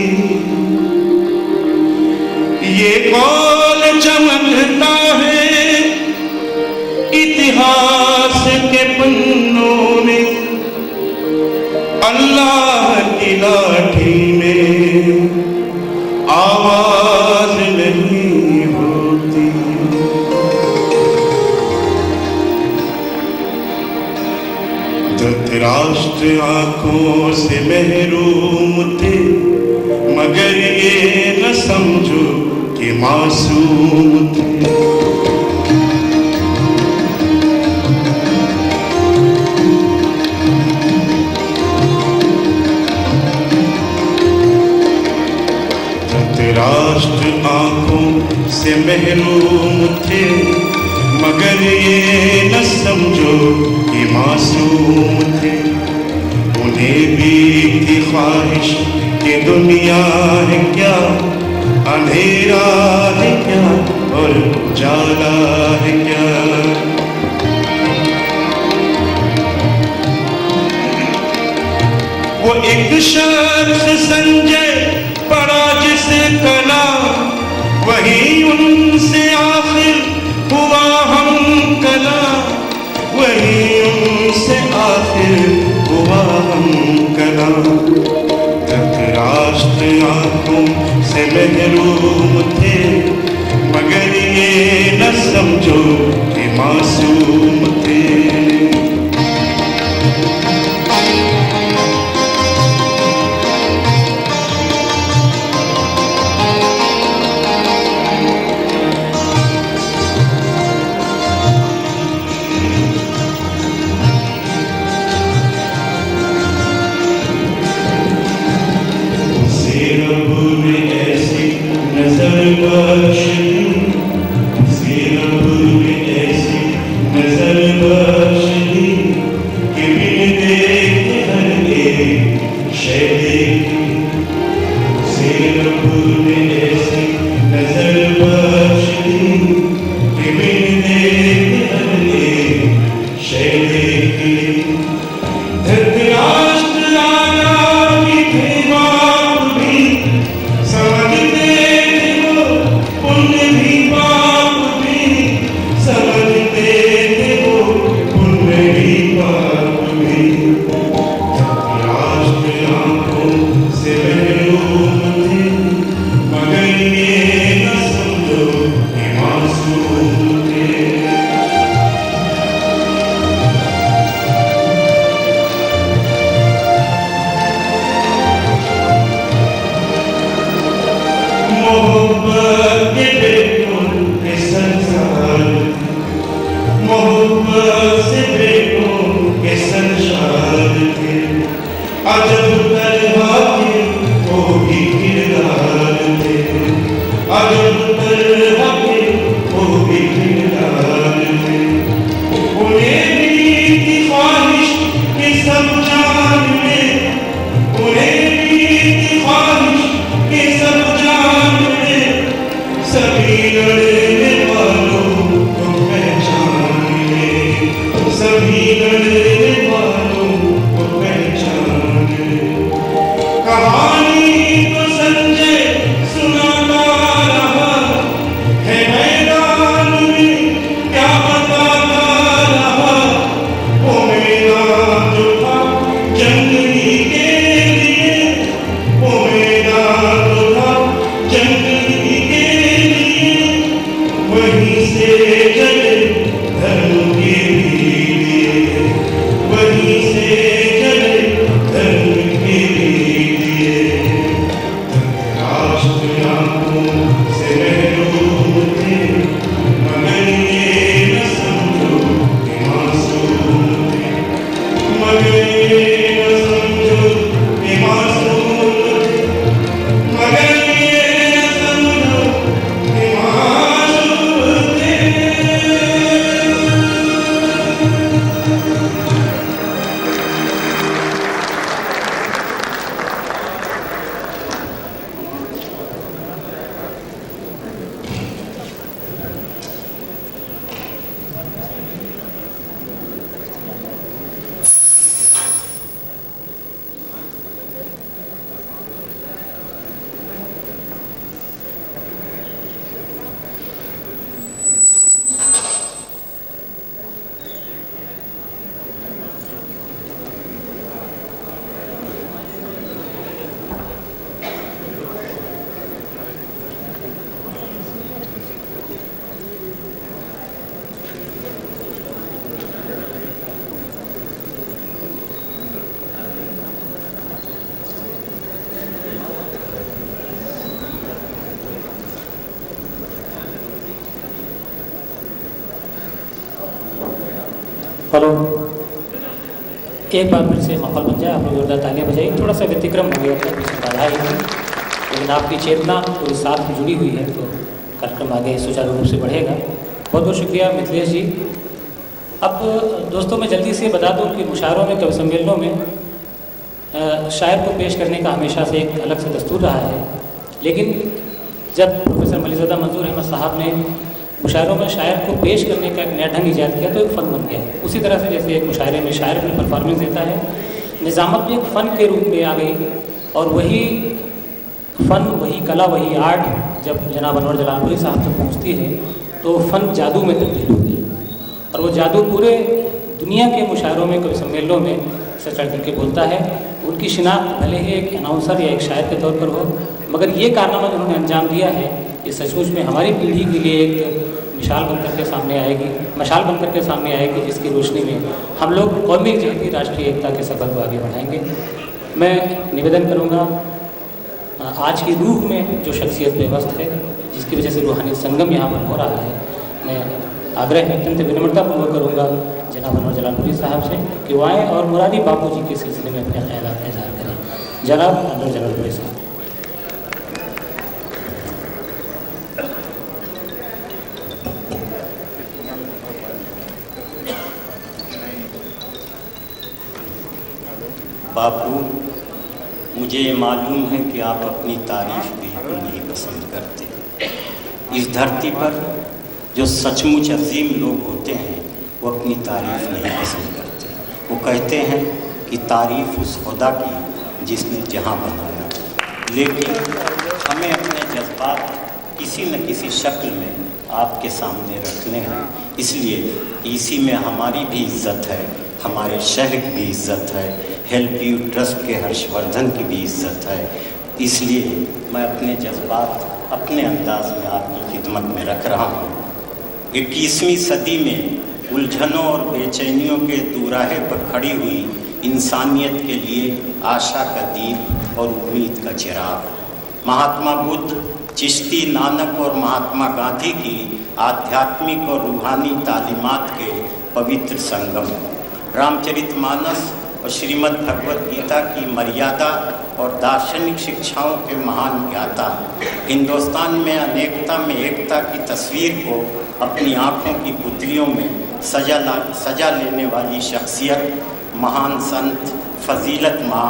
ये कौन चमकता है इतिहास के पन्नों में, अल्लाह की लाठी में आवाज नहीं होती। धृतराष्ट्र आंखों से महरूम थे, मगर ये न समझो कि मासूम थे। धृतराष्ट्र आंखों से महरूम थे, मगर ये न समझो कि मासूम थे। उन्हें भी थी ख्वाहिश कि दुनिया है क्या, अंधेरा है क्या और उजाला है क्या। वो एक शख्स संजय पड़ा जिसका नाम, वही उनसे आखिर हुआ हम कला, वही उनसे आखिर हुआ हम कला। धृतराष्ट्र आंखों से महरूम थे, मगर ये न समझो कि मासूम थे। नजर जले धर्म के लिए, वहीं से जले धर्म के लिए। राष्ट्र आंखों से महरूम थे, मगर ये न समझो कि मासूम थे, मगर ये न समझो कि मासूम थे, मगर ये न समझो कि मासूम थे। हेलो, एक बार फिर से माहौल बन जाए, आप लोग जोरदार तालियां बजाइए। थोड़ा सा व्यतिक्रम हो गया था, पीछे बाधा ही है, लेकिन आपकी चेतना पूरे साथ में जुड़ी हुई है, तो कार्यक्रम आगे सुचारू रूप से बढ़ेगा। बहुत बहुत शुक्रिया मिथिलेश जी। अब दोस्तों मैं जल्दी से बता दूं कि मुशायरों में, कवि सम्मेलनों में शायर को पेश करने का हमेशा से एक अलग से दस्तूर रहा है, लेकिन जब प्रोफेसर मलिकज़ादा मंजूर अहमद साहब ने मुशायरों में शायर को पेश करने का एक नया ढंग ईजाद किया तो एक फ़न बन गया। उसी तरह से जैसे एक मुशायरे में शायर अपनी परफॉर्मेंस देता है, निज़ामत भी एक फ़न के रूप में आ गई, और वही फ़न, वही कला, वही आर्ट जब जनाब अनवर जलालपुरी साहब तक पहुँचती है तो फ़न जादू में तब्दील हो गया, और वो जादू पूरे दुनिया के मुशायरों में, कवि सम्मेलनों में सर चढ़ करके बोलता है। उनकी शिनाख्त भले ही एक अनाउंसर या एक शायर के तौर पर हो, मगर ये कारनामा जो उन्होंने अंजाम दिया है, ये सचमुच में हमारी पीढ़ी के लिए एक मिसाल बनकर के सामने आएगी, मशाल बनकर के सामने आएगी, जिसकी रोशनी में हम लोग कौमी जहती राष्ट्रीय एकता के सफ़र को आगे बढ़ाएंगे। मैं निवेदन करूँगा, आज की रूह में जो शख्सियत बेवस्त है, जिसकी वजह से रूहानी संगम यहाँ पर हो रहा है, मैं आग्रह अत्यंत विनम्रतापूर्वक करूँगा जनाब अनवर जलालपुरी साहब से कि वो आएँ और मुरारी बापू जी के सिलसिले में अपने ख्यालात का इज़हार करें। जनाब अनवर जलालपुरी साहब। बापू, मुझे ये मालूम है कि आप अपनी तारीफ बिल्कुल नहीं पसंद करते। इस धरती पर जो सचमुच अजीम लोग होते हैं वो अपनी तारीफ नहीं पसंद करते। वो कहते हैं कि तारीफ उस खुदा की जिसने जहां बनाया, लेकिन हमें अपने जज्बात किसी न किसी शक्ल में आपके सामने रखने हैं। इसलिए इसी में हमारी भी इज्जत है, हमारे शहर की भी इज्जत है, हेल्प यू ट्रस्ट के हर्षवर्धन की भी इज्जत है। इसलिए मैं अपने जज्बात अपने अंदाज में आपकी खिदमत में रख रहा हूँ। 21वीं सदी में उलझनों और बेचैनियों के दुराहे पर खड़ी हुई इंसानियत के लिए आशा का दीप और उम्मीद का चिराग, महात्मा बुद्ध, चिश्ती, नानक और महात्मा गांधी की आध्यात्मिक और रूहानी तालीमात के पवित्र संगम, रामचरितमानस और श्रीमद् भगवद गीता की मर्यादा और दार्शनिक शिक्षाओं के महान ज्ञाता, हिंदुस्तान में अनेकता में एकता की तस्वीर को अपनी आँखों की पुतलियों में सजा लेने वाली शख्सियत, महान संत, फजीलत माँ,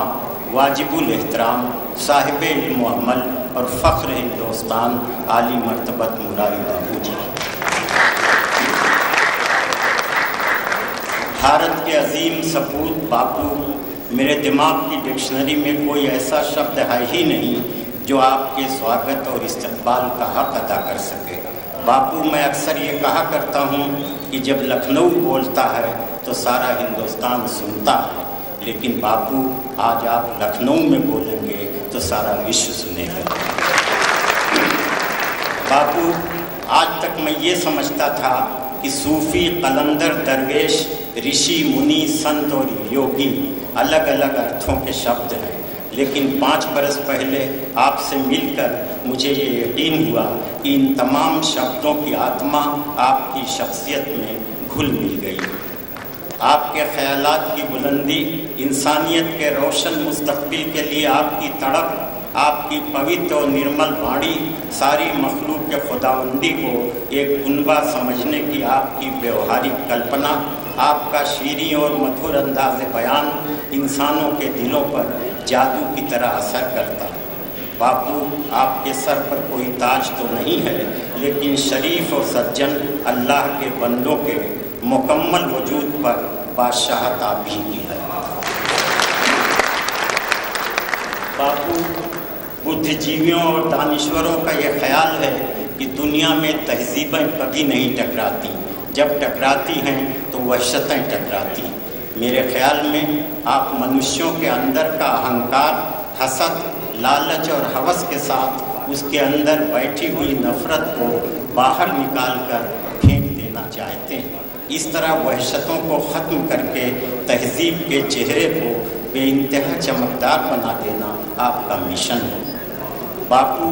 वाजिबुल एहतराम, साहिब इल्म व अमल और फ़ख्र हिंदुस्तान, आली मर्तबत मुरारी बापू जी। भारत के अजीम सपूत बापू, मेरे दिमाग की डिक्शनरी में कोई ऐसा शब्द है ही नहीं जो आपके स्वागत और इस्तकबाल का हक अदा कर सके। बापू, मैं अक्सर ये कहा करता हूँ कि जब लखनऊ बोलता है तो सारा हिंदुस्तान सुनता है, लेकिन बापू आज आप लखनऊ में बोलेंगे तो सारा विश्व सुनेगा। बापू, आज तक मैं ये समझता था कि सूफ़ी, कलंदर, दरवेश, ऋषि, मुनि, संत और योगी अलग अलग अर्थों के शब्द हैं, लेकिन 5 बरस पहले आपसे मिलकर मुझे ये यकीन हुआ कि इन तमाम शब्दों की आत्मा आपकी शख्सियत में घुल मिल गई। आपके ख़यालात की बुलंदी, इंसानियत के रोशन मुस्तक़बिल के लिए आपकी तड़प, आपकी पवित्र और निर्मल वाणी सारी मखलूक के खुदाबंदी को एक कुनबा समझने की आपकी व्यवहारिक कल्पना, आपका शीरीं और मधुर अंदाज़ बयान इंसानों के दिलों पर जादू की तरह असर करता है। बापू, आपके सर पर कोई ताज तो नहीं है, लेकिन शरीफ और सज्जन अल्लाह के बंदों के मुकम्मल वजूद पर बादशाहत आप ही की है। बापू, बुद्धिजीवियों और दानिश्वरों का यह ख्याल है कि दुनिया में तहजीबें कभी नहीं टकराती, जब टकराती हैं तो वहशतें टकराती। मेरे ख्याल में आप मनुष्यों के अंदर का अहंकार, हसद, लालच और हवस के साथ उसके अंदर बैठी हुई नफ़रत को बाहर निकाल कर फेंक देना चाहते हैं। इस तरह वहशतों को ख़त्म करके तहजीब के चेहरे को बेइंतहा चमकदार बना देना आपका मिशन है। बापू,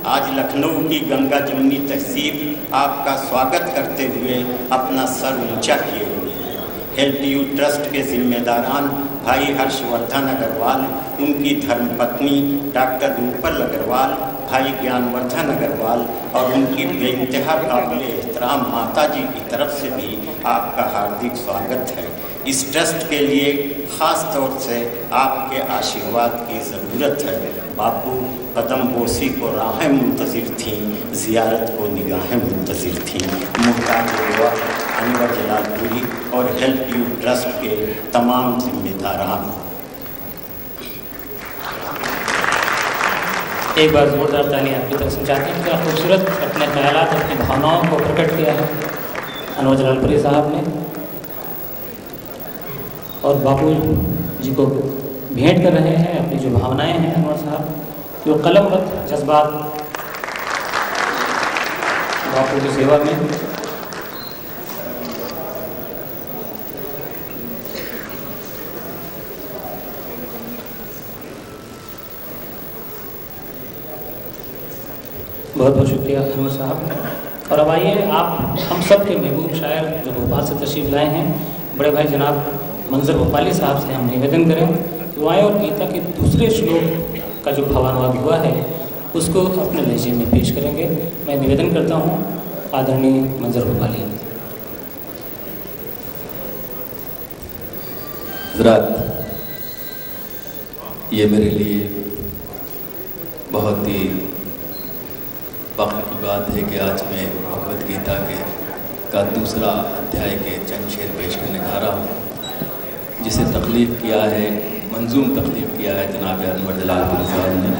आज लखनऊ की गंगा जमुनी तहजीब आपका स्वागत करते हुए अपना सर ऊंचा किए हुए है। हेल्प यू ट्रस्ट के जिम्मेदारान भाई हर्षवर्धन अग्रवाल, उनकी धर्मपत्नी डॉक्टर रूपल अग्रवाल, भाई ज्ञानवर्धन अग्रवाल और उनकी बेइंतहा काबिल एहतराम माता जी की तरफ से भी आपका हार्दिक स्वागत है। इस ट्रस्ट के लिए ख़ास तौर से आपके आशीर्वाद की ज़रूरत है। बापू, कदम बोसी को राहें मुंतज़िर थीं, ज़ियारत को निगाहें मुंतज़िर थीं। मुहताज हुआ अनवर जलालपुरी और हेल्प यू ट्रस्ट के तमाम जिम्मेदारान। एक बार ज़ोरदार ताली आपकी तरफ से चाहते हैं। क्या खूबसूरत अपने ख्यालात, अपनी भावनाओं को प्रकट किया है अनवर जलालपुरी साहब ने, और बापू जी को भेंट कर रहे हैं अपनी जो भावनाएं हैं अनवर साहब, जो कलमबद्ध जज्बात बापू की सेवा में। बहुत बहुत शुक्रिया अनवर साहब। और अब आइए, आप हम सब के महबूब शायर जो भोपाल से तशरीफ़ लाए हैं, बड़े भाई जनाब मंजर भोपाली साहब से हम निवेदन करें कि वो आए और गीता के दूसरे श्लोक का जो भावानुवाद हुआ है उसको अपने लहजे में पेश करेंगे। मैं निवेदन करता हूँ आदरणीय मंजर भोपाली। हज़रात, ये मेरे लिए बहुत ही फ़ख्र की बात है कि आज मैं भगवद गीता का दूसरा अध्याय के चंद शेर पेश करने जा रहा हूँ, जिसे तख्लीक़ किया है, मंजूम तख्लीक़ किया है जनाब अनवर जलालपुरी साहब ने।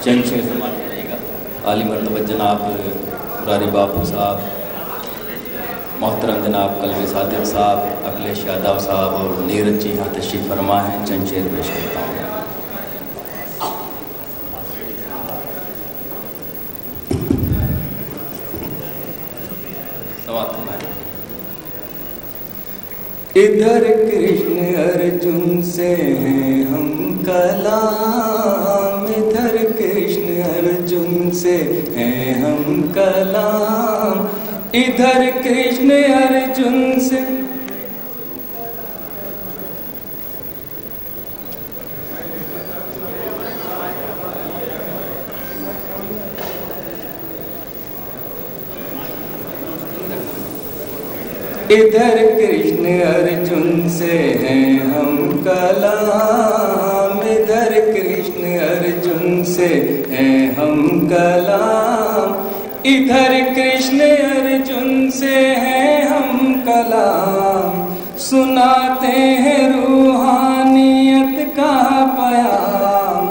चंद शेर समाप्त करेगा आली मरतबा जनाब मुरारी बापू साहब, मोहतरम जनाब कलवे सादिक साहब, अखिलेश यादव साहब और नीरज जी यहाँ तशरीफ़ फरमा हैं। चंद शेर पेश करता हूँ। इधर कृष्ण अर्जुन से हैं हम कलाम, इधर कृष्ण अर्जुन से हैं हम कलाम, इधर कृष्ण अर्जुन से इधर कृष्ण अर्जुन से हैं हम कलाम, इधर कृष्ण अर्जुन से हैं हम कलाम, इधर कृष्ण अर्जुन से हैं हम कलाम, सुनाते हैं रूहानियत का पयाम,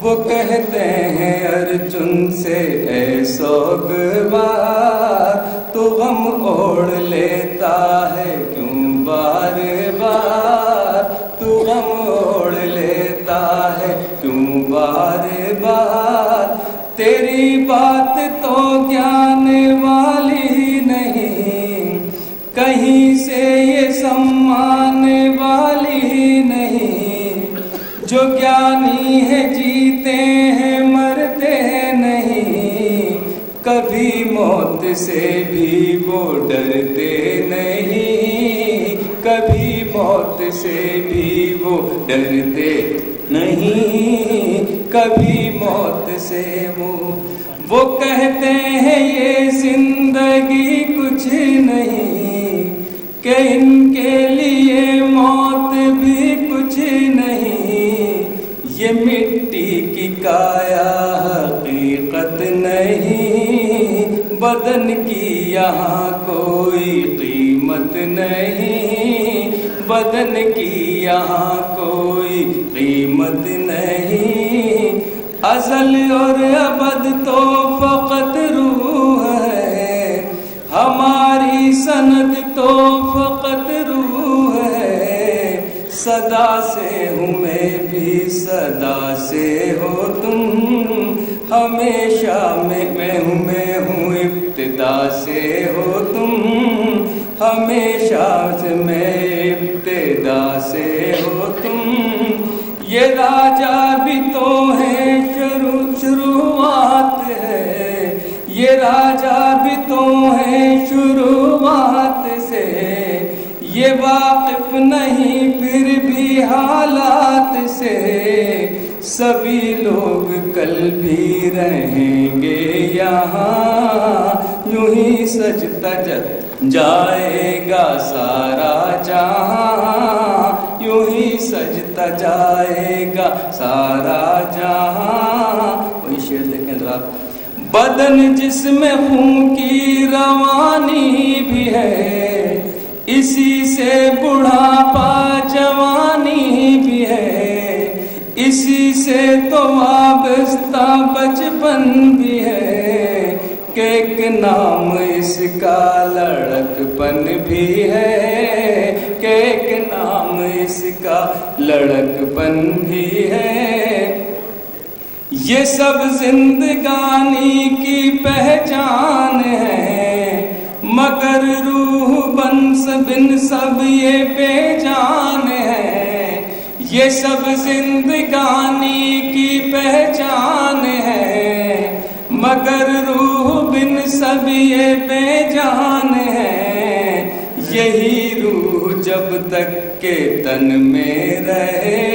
वो कहते हैं अर्जुन से ऐ सोगवार, तो गम ओढ़ लेता है क्यों बार बार, तू गम ओढ़ लेता है क्यों बार बार, तेरी बात तो ज्ञान कहीं से ये सम्मान वाली ही नहीं। जो ज्ञानी है जीते हैं मरते नहीं, कभी मौत से भी वो डरते नहीं, कभी मौत से भी वो डरते नहीं, कभी मौत से वो कहते हैं ये जिंदगी कुछ नहीं, कि इनके लिए मौत भी कुछ नहीं। ये मिट्टी की काया हकीकत नहीं, बदन की यहाँ कोई कीमत नहीं, बदन की यहाँ कोई कीमत नहीं। अज़ल और अबद तो फ़क़त रूह है, हमारी सनद तो फ़क़त रूह है। सदा से हूँ मैं भी सदा से हो तुम, हमेशा मैं हूँ इब्तिदा से हो तुम, हमेशा से मैं इब्तिदा से हो तुम। ये राजा भी तो है शुरुआत है, ये राजा भी तो है शुरुआत से। ये वाकिफ नहीं फिर भी हालात से, सभी लोग कल भी रहेंगे यहाँ। यूं ही सजता जाएगा सारा जहाँ, यूं ही सजता जाएगा सारा जहाँ। वही शेर देखें जरा। बदन जिसमें खून की रवानी भी है, इसी से बुढ़ापा जवानी भी है, इसी से तो वाबस्ता बचपन भी है, कि एक नाम इसका लड़कपन भी है, कि एक नाम इसका लड़कपन भी है। ये सब जिंदगानी की पहचान है, मगर रूह बिन सब ये बेजान है। ये सब जिंदगानी की पहचान है, मगर रूह बिन सब ये बेजान है। यही रूह जब तक के तन में रहे,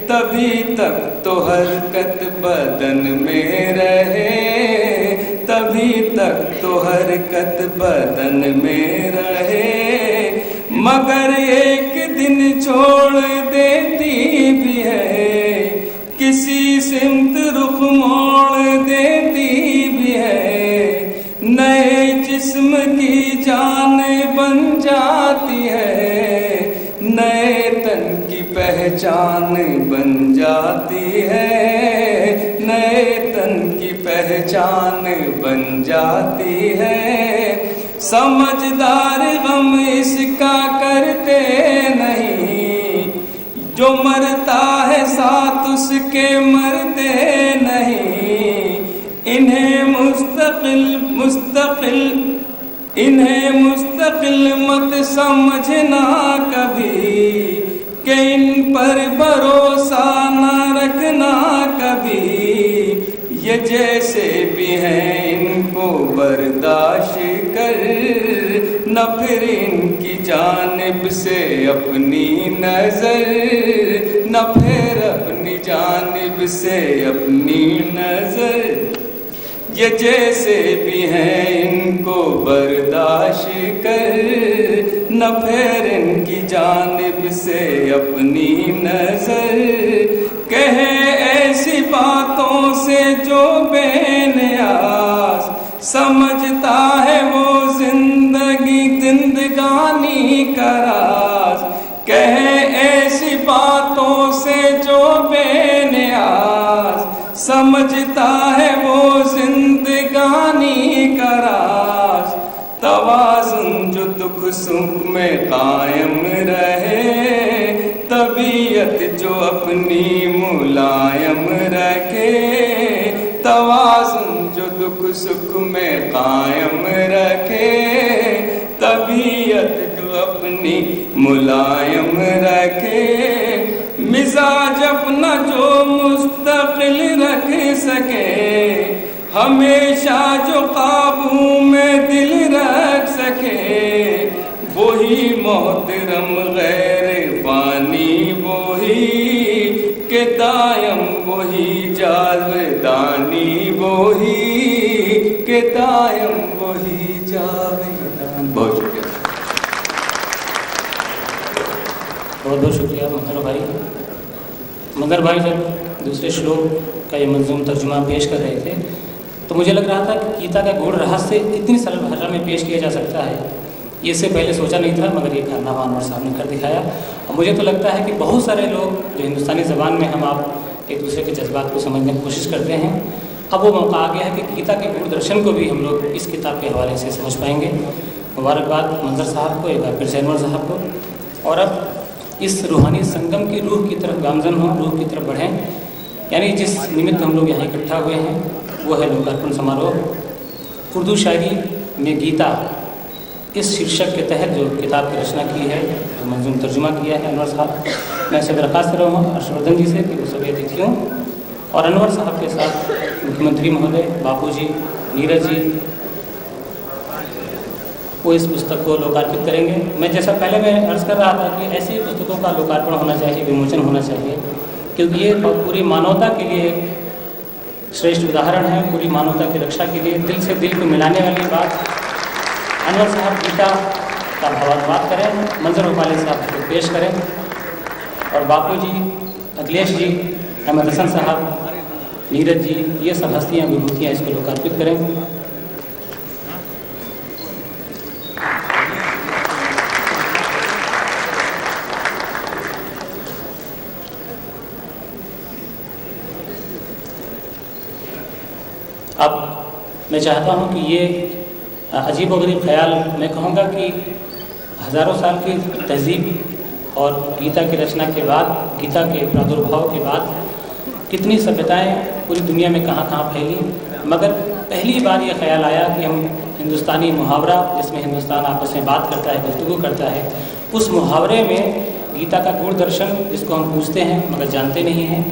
तभी तक तो हरकत बदन में रहे, तभी तक तो हरकत बदन में रहे। मगर एक दिन छोड़ देती भी है, किसी सिमत रुख मोड़ देती भी है। नए जिस्म की जान बन जाती है, नए तन की पहचान बन जाती है, नए तन की पहचान बन जाती है। समझदार गम इसका करते नहीं, जो मरता है साथ उसके मरते नहीं। इन्हें मुस्तकिल मत समझना कभी, कि इन पर भरोसा न रखना कभी। ये जैसे भी हैं इनको बर्दाश्त कर, न फिर इनकी जानिब से अपनी नजर, न फिर अपनी जानिब से अपनी नजर। ये जैसे भी हैं इनको बर्दाश्त कर, न फिर इनकी जानिब से अपनी नजर। कहे ऐसी बातों से जो बेनियाज, समझता है वो जिंदगानी का राज। कहे ऐसी बातों से जो बेनियाज, समझता है वो जिंदगानी का राज। तवाज़ुन जो दुख सुख में कायम रहे, तबीयत जो अपनी मुलायम रखे। तवाज़ुन जो दुख सुख में कायम रखे, तबीयत अपनी मुलायम रखे, मिजाज अपना जो मुस्तकिल रख सके, हमेशा जो काबू में दिल रख सके, वही मोहतरम गैर फानी वही के दायम वही जावेदानी वही के दायम वही जावेदान। बहुत शुक्रिया। बहुत बहुत शुक्रिया मंगर भाई। मंगर भाई जब दूसरे श्लोक का ये मंजूम तर्जुमा पेश कर रहे थे तो मुझे लग रहा था कि गीता का गूढ़ रहस्य इतनी सरल भाषा में पेश किया जा सकता है, ये इससे पहले सोचा नहीं था, मगर ये कारनामा अनवर साहब ने कर दिखाया। और मुझे तो लगता है कि बहुत सारे लोग जो हिंदुस्तानी ज़बान में हम आप एक दूसरे के जज्बात को समझने की कोशिश करते हैं, अब वो मौका आ गया है कि गीता के गूढ़ दर्शन को भी हम लोग इस किताब के हवाले से समझ पाएंगे। मुबारकबाद मंजर साहब को, एक बार फिर से अनवर साहब को। और अब इस रूहानी संगम की रूह की तरफ गामजन हों, रूह की तरफ बढ़ें, यानी जिस निमित्त हम लोग यहाँ इकट्ठा हुए हैं वो है लोकार्पण समारोह। उर्दू शायरी में गीता इस शीर्षक के तहत जो किताब की रचना की है, जो मंजूम तर्जुमा किया है अनवर साहब, मैं इससे दरख्वास्त कर रहा हूँ हर्षवर्धन जी से कि वो सभी अतिथियों और अनवर साहब के साथ मुख्यमंत्री महोदय, बापूजी, नीरज जी, वो इस पुस्तक को लोकार्पित करेंगे। मैं जैसा पहले मैं अर्ज़ कर रहा था कि ऐसी पुस्तकों का लोकार्पण होना चाहिए, विमोचन होना चाहिए, क्योंकि ये पूरी मानवता के लिए एक श्रेष्ठ उदाहरण है, पूरी मानवता की रक्षा के लिए दिल से दिल को मिलाने वाली बात। अनवर साहब गीता का भावानुवाद करें, मंजर उपाली साहब को पेश करें और बापू जी, अखिलेश जी, अहमद हसन साहब, नीरज जी, ये सब हस्तियाँ विभूतियाँ इसको लोकार्पित करें। अब मैं चाहता हूँ कि ये अजीब व गरीब ख्याल, मैं कहूँगा कि हज़ारों साल की तहज़ीब और गीता की रचना के बाद, गीता के प्रादुर्भाव के बाद कितनी सभ्यताएं पूरी दुनिया में कहाँ कहाँ फैली, मगर पहली बार ये ख्याल आया कि हम हिंदुस्तानी मुहावरा, जिसमें हिंदुस्तान आपस में बात करता है, गुफ्तगू करता है, उस मुहावरे में गीता का गूढ़ दर्शन, जिसको हम पूछते हैं मगर जानते नहीं हैं,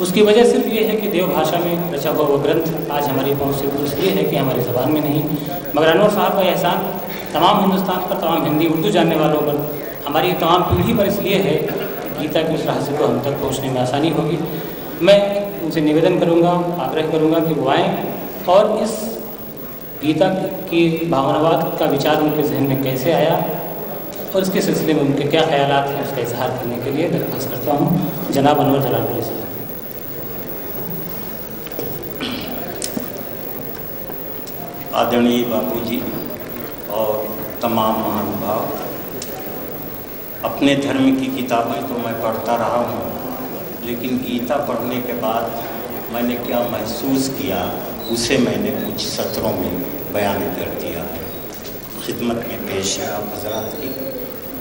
उसकी वजह सिर्फ ये है कि देव भाषा में रचा हुआ वो ग्रंथ आज हमारी पहुँच से दूर इसलिए है कि हमारी ज़बान में नहीं। मगर अनवर साहब का एहसान तमाम हिंदुस्तान पर, तमाम हिंदी उर्दू जानने वालों पर, हमारी तमाम पीढ़ी पर इसलिए है कि गीता के उस रहस्य को हम तक पहुँचने में आसानी होगी। मैं उनसे निवेदन करूँगा, आग्रह करूँगा कि वो आएँ और इस गीता की भावनावाद का विचार उनके जहन में कैसे आया और इसके सिलसिले में उनके क्या ख्यालात हैं, उसका इजहार करने के लिए दरख्वास्त करता हूँ जनाब अनवर जलालपुरी साहब। आदरणीय बापूजी और तमाम महानुभाव, अपने धर्म की किताबें तो मैं पढ़ता रहा हूँ, लेकिन गीता पढ़ने के बाद मैंने क्या महसूस किया उसे मैंने कुछ सत्रों में बयान कर दिया है। खिदमत में पेश है आप हजरात की।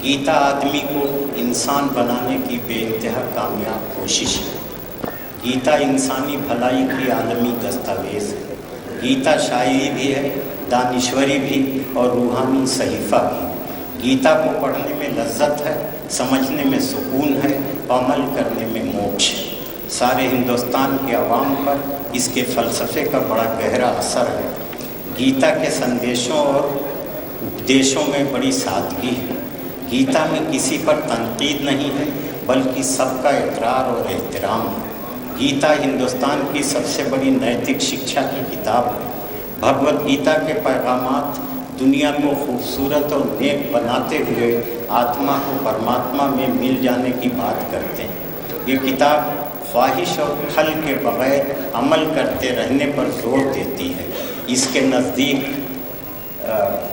गीता आदमी को इंसान बनाने की बेइंतहा कामयाब कोशिश है। गीता इंसानी भलाई की आलमी दस्तावेज़ है। गीता शायरी भी है, दानिश्वरी भी और रूहानी सहीफ़ा भी। गीता को पढ़ने में लज्जत है, समझने में सुकून है, अमल करने में मोक्ष है। सारे हिंदुस्तान के अवाम पर इसके फ़लसफ़े का बड़ा गहरा असर है। गीता के संदेशों और उपदेशों में बड़ी सादगी है। गीता में किसी पर तनकीद नहीं है, बल्कि सबका इकरार और एहतराम है। गीता हिंदुस्तान की सबसे बड़ी नैतिक शिक्षा की किताब है। भगवत गीता के पैगामात दुनिया को खूबसूरत और नेक बनाते हुए आत्मा को परमात्मा में मिल जाने की बात करते हैं। ये किताब ख्वाहिश और खल के बगैर अमल करते रहने पर जोर देती है। इसके नज़दीक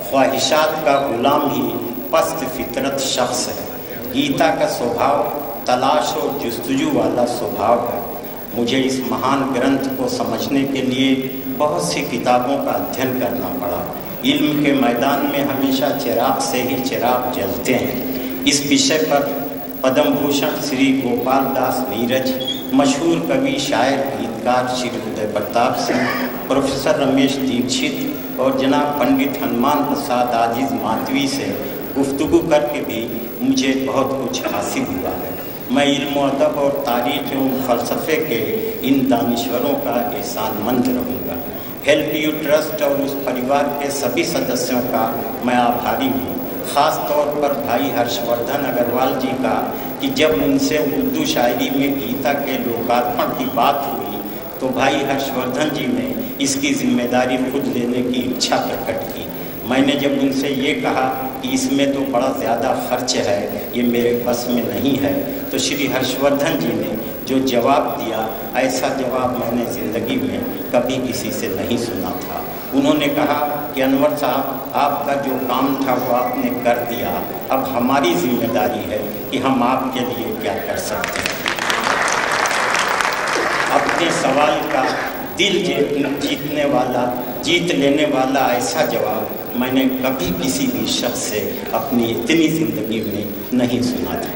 ख्वाहिशात का गुलाम ही पस्त फितरत शख्स है। गीता का स्वभाव तलाश और जस्तजू वाला स्वभाव है। मुझे इस महान ग्रंथ को समझने के लिए बहुत सी किताबों का अध्ययन करना पड़ा। इल्म के मैदान में हमेशा चिराग से ही चिराग जलते हैं। इस विषय पर पद्म भूषण श्री गोपाल दास नीरज, मशहूर कवि, शायर, गीतकार श्री उदय प्रताप सिंह, प्रोफेसर रमेश दीक्षित और जनाब पंडित हनुमान प्रसाद आजिज़ मातवी से गुफ्तगू करके भी मुझे बहुत कुछ हासिल हुआ है। मैं इल्म अदब और तारीख़ एवं फ़लसफ़े के इन दानिश्वरों का एहसानमंद रहूँगा। हेल्प यू ट्रस्ट और उस परिवार के सभी सदस्यों का मैं आभारी हूँ। ख़ास तौर पर भाई हर्षवर्धन अग्रवाल जी का कि जब उनसे उर्दू शायरी में गीता के लोकार्पण की बात हुई तो भाई हर्षवर्धन जी ने इसकी जिम्मेदारी खुद लेने की इच्छा प्रकट की। मैंने जब उनसे ये कहा कि इसमें तो बड़ा ज़्यादा खर्च है, ये मेरे बस में नहीं है, तो श्री हर्षवर्धन जी ने जो जवाब दिया, ऐसा जवाब मैंने ज़िंदगी में कभी किसी से नहीं सुना था। उन्होंने कहा कि अनवर साहब, आपका जो काम था वो आपने कर दिया, अब हमारी जिम्मेदारी है कि हम आपके लिए क्या कर सकते हैं। अपने सवाल का दिल जीत लेने वाला ऐसा जवाब मैंने कभी किसी भी शख्स से अपनी इतनी ज़िंदगी में नहीं सुना था।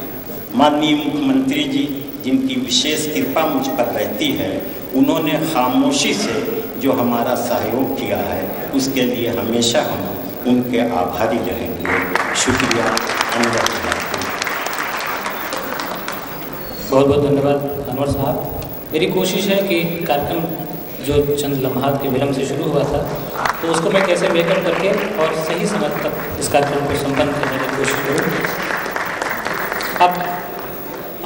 माननीय मुख्यमंत्री जी, जिनकी विशेष कृपा मुझ पर रहती है, उन्होंने खामोशी से जो हमारा सहयोग किया है उसके लिए हमेशा हम उनके आभारी रहेंगे। शुक्रिया। अनवर साहब, बहुत बहुत धन्यवाद अनवर साहब। मेरी कोशिश है कि कार्यक्रम जो चंद लम्हात के विलम्ब से शुरू हुआ था तो उसको मैं कैसे मेकअप करके और सही समय तक इस कार्यक्रम को संपन्न करने की कोशिश करूँ। अब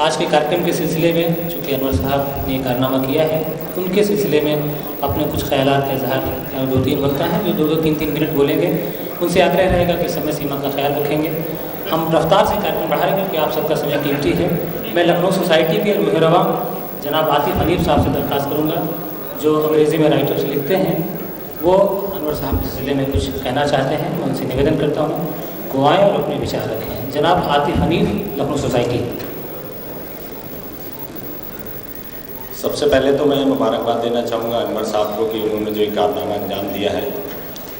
आज के कार्यक्रम के सिलसिले में चूँकि अनवर साहब ने कारनामा किया है, उनके सिलसिले में अपने कुछ ख्यालात का इजहार 2-3 वक्ता हैं जो 2-3 मिनट बोलेंगे। उनसे आग्रह रहेगा कि समय सीमा का ख्याल रखेंगे। हम रफ्तार से कार्यक्रम बढ़ा रहे हैं क्योंकि आप सबका समय कीमती है। मैं लखनऊ सोसाइटी के रूह-ए-रवां जनाब आतिफ हनीफ साहब से दरख्वास्त करूँगा, जो अंग्रेज़ी में राइटर्स लिखते हैं, वो अनवर साहब के सिलसिले में कुछ कहना चाहते हैं। मैं उनसे निवेदन करता हूँ वो आएँ और अपने विचार रखें। जनाब आतिफ हनीफ, लखनऊ सोसाइटी। सबसे पहले तो मैं मुबारकबाद देना चाहूँगा अनवर साहब को कि उन्होंने जो एक कारनामा अंजाम दिया है।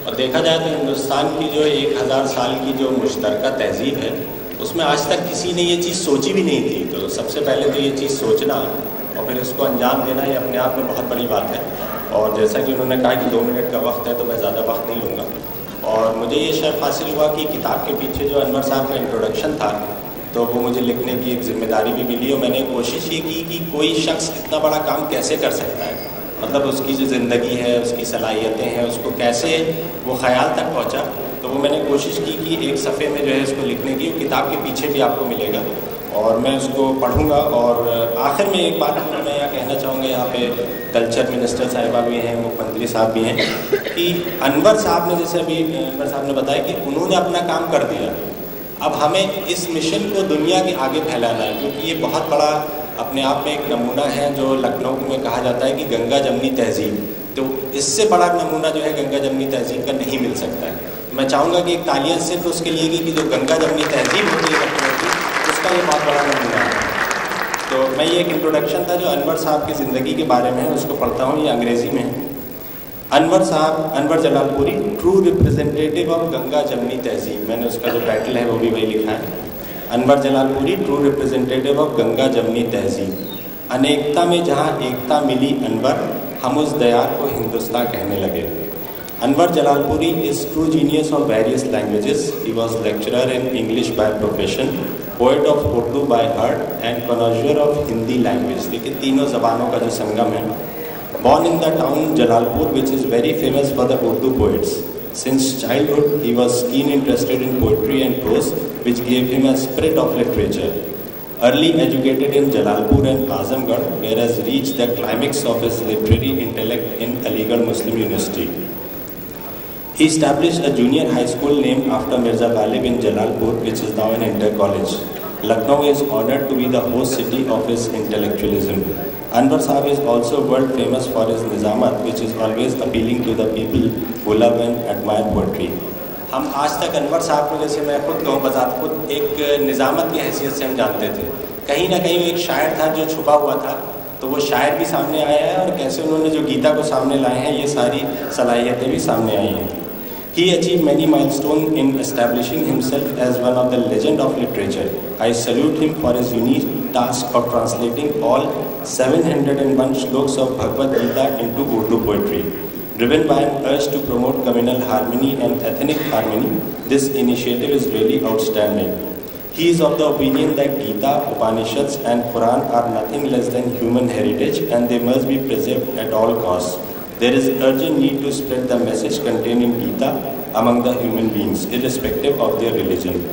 और देखा जाए तो हिंदुस्तान की जो 1000 साल की जो मुश्तरका तहज़ीब है उसमें आज तक किसी ने ये चीज़ सोची भी नहीं थी। तो सबसे पहले तो ये चीज़ सोचना और फिर इसको अंजाम देना ये अपने आप में बहुत बड़ी बात है। और जैसा कि उन्होंने कहा कि 2 मिनट का वक्त है तो मैं ज़्यादा वक्त नहीं लूँगा। और मुझे ये शर्फ हासिल हुआ कि किताब के पीछे जो अनवर साहब का इंट्रोडक्शन था तो वो मुझे लिखने की एक ज़िम्मेदारी भी मिली और मैंने कोशिश ये की कि कोई शख्स इतना बड़ा काम कैसे कर सकता है, मतलब उसकी जो ज़िंदगी है, उसकी सलाहियतें हैं, उसको कैसे वो ख़याल तक पहुँचा। तो वो मैंने कोशिश की कि एक सफ़े में जो है इसको लिखने की, किताब के पीछे भी आपको मिलेगा और मैं उसको पढ़ूँगा। और आखिर में एक बात मैं यहाँ कहना चाहूँगा, यहाँ पे कल्चर मिनिस्टर साहिबा भी हैं, मुख्यमंत्री साहब भी हैं, कि अनवर साहब ने, जैसे अभी अनवर साहब ने बताया कि उन्होंने अपना काम कर दिया, अब हमें इस मिशन को दुनिया के आगे फैलाना है, क्योंकि ये बहुत बड़ा अपने आप में एक नमूना है जो लखनऊ में कहा जाता है कि गंगा जमनी तहज़ीब। तो इससे बड़ा नमूना जो है गंगा जमनी तहज़ीब का नहीं मिल सकता है। मैं चाहूँगा कि एक तालियाँ सिर्फ उसके लिए कि जो गंगा जमनी तहज़ीब होती है लखनऊ की, उसका ये बहुत बड़ा नमूना है। तो मैं ये एक इंट्रोडक्शन था जो अनवर साहब की ज़िंदगी के बारे में है, उसको पढ़ता हूँ, ये अंग्रेज़ी में है। अनवर साहब, Anwar Jalalpuri, true representative of Ganga जमनी तहज़ीब। मैंने उसका जो टाइटल है वो भी वही लिखा है, Anwar Jalalpuri, true representative of Ganga जमनी तहज़ीब। अनेकता में जहाँ एकता मिली अनवर, हम उस दयार को हिंदुस्तान कहने लगे। Anwar Jalalpuri is true genius of various languages. He was lecturer in English by profession, poet of Urdu by heart and connoisseur of Hindi language. देखिए तीनों ज़बानों का जो संगम है। Born in the town Jalalpur, which is very famous for the Urdu poets. Since childhood, he was keen interested in poetry and prose, which gave him a spirit of literature. Early educated in Jalalpur and Azamgarh, where has reached the climax of his literary intellect in Aligarh Muslim University. He established a junior high school named after Mirza Ghalib in Jalalpur, which is now an inter-college. Lucknow is honored to be the host city of his intellectualism. Anwar Sahib is also world famous for his nizamat, which is always appealing to the people who love and admire poetry. हम आज तक अनवर साहब को, जैसे मैं खुद कहूँ बजात खुद, एक निज़ामत की हैसियत से हम जानते थे। कहीं ना कहीं वो एक शायर था जो छुपा हुआ था, तो वो शायर भी सामने आया है और कैसे उन्होंने जो गीता को सामने लाए हैं, ये सारी सलाहियतें भी सामने आई हैं। He achieved many milestones in establishing himself as one of the legend of literature. I salute him for his unique task of translating all 701 shloks of Bhagavad Gita into Urdu poetry. Driven by an urge to promote communal harmony and ethnic harmony, this initiative is really outstanding. He is of the opinion that Gita, Upanishads and Quran are nothing less than human heritage and they must be preserved at all costs. There is urgent need to spread the message contained in Gita among the human beings, irrespective of their religion.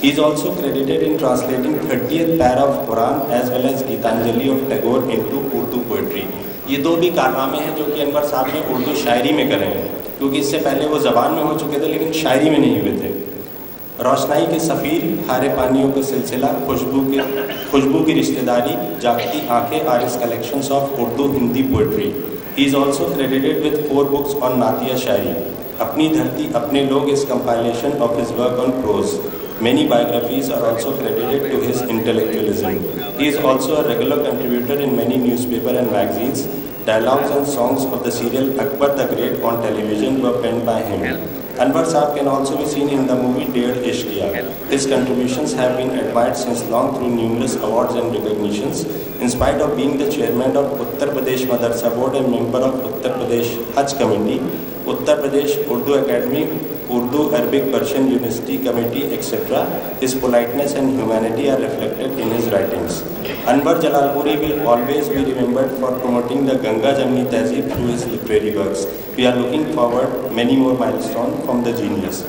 He is also credited in translating 30th para of Quran as well as Gitanjali of Tagore into Urdu poetry. ये दो भी कारनामे हैं जो कि अनवर साहब ने उर्दू शायरी में करे हैं, क्योंकि इससे पहले वो ज़बान में हो चुके थे लेकिन शायरी में नहीं हुए थे। रोशनाई के सफ़ीर, खारे पानियों का सिलसिला, खुशबू की रिश्तेदारी, Jagti Aankhen are his collections of Urdu Hindi poetry. He is also credited with 4 books on नातिया शायरी। Apni Dharti Apne Log is compilation of his work on prose. Many biographies are also credited to his intellectualism. He is also a regular contributor in many newspapers and magazines. Dialogues and songs of the serial Akbar the Great on television were penned by him. Anwar Saab can also be seen in the movie Ded Ishqiya. His contributions have been admired since long through numerous awards and recognitions. In spite of being the chairman of Uttar Pradesh Madarsa Board and member of Uttar Pradesh Hajj Committee, Uttar Pradesh Urdu Academy, Urdu Arabic Persian University Committee, etc., his politeness and humanity are reflected in his writings. Anwar Jalalpuri will always be remembered for promoting the Ganga Jamni Tehzeeb through his literary works. We are looking forward many more milestones from the genius.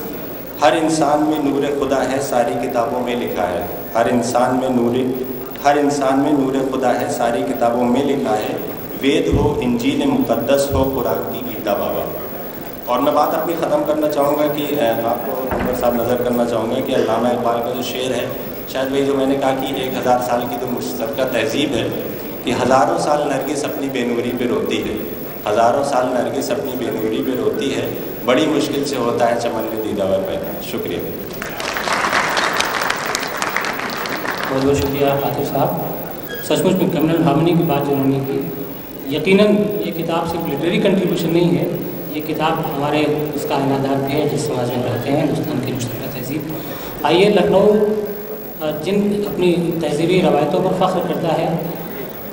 हर इंसान में नूर खुदा है, सारी किताबों में लिखा है। हर इंसान में नूर खुदा है, सारी किताबों में लिखा है। वेद हो, इंजील मुक़द्दस हो, कुरान की गीता बाबा। और मैं बात अपनी ख़त्म करना चाहूँगा कि आपको अनवर साहब नज़र करना चाहूँगा कि अल्लामा इकबाल का जो शेर है, शायद वही जो मैंने कहा कि 1000 साल की तो मुश्तरका तहज़ीब है कि हज़ारों साल नरगिस अपनी बेनूरी पे रोती है। हज़ारों साल नरगिस अपनी बेनूरी पे रोती है, बड़ी मुश्किल से होता है चमन में दीदावर पैदा। शुक्रिया। बहुत बहुत शुक्रिया आतिफ साहब। सचमुच में कम्युनल हार्मनी की बात जो उन्होंने की, यकीनन ये किताब सिर्फ लिटरेरी कंट्रीब्यूशन नहीं है, ये किताब हमारे इस कायनादार भी है जिस समाज में रहते हैं, हिंदुस्तान की मुश्तरका तहज़ीब। आइए, लखनऊ जिन अपनी तहज़ीबी रवायतों पर फ़ख्र करता है,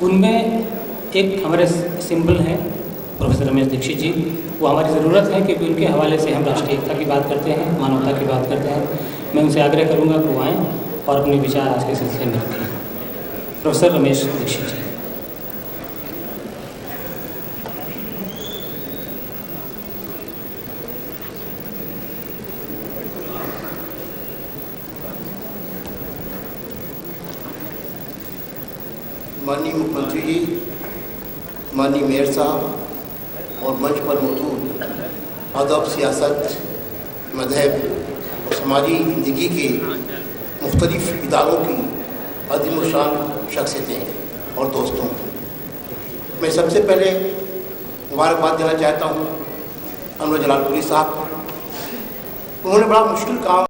उनमें एक हमारे सिंबल हैं प्रोफेसर रमेश दीक्षित जी। वो हमारी ज़रूरत है कि उनके हवाले से हम राष्ट्रीय एकता की बात करते हैं, मानवता की बात करते हैं। मैं उनसे आग्रह करूँगा कि वो आएँ और अपने विचार आज के सिलसिले में रखें। प्रोफेसर रमेश दीक्षित जी। माननीय मुख्यमंत्री जी, माननीय मेयर साहब और मंच पर मौजूद अदब, सियासत, मज़हब और समाजी ज़िंदगी के मुख्तलिफ़ इदारों की अज़ीम-उश-शान शख्सियतें और दोस्तों, मैं सबसे पहले मुबारकबाद देना चाहता हूँ अनवर जलालपुरी साहब। उन्होंने बड़ा मुश्किल काम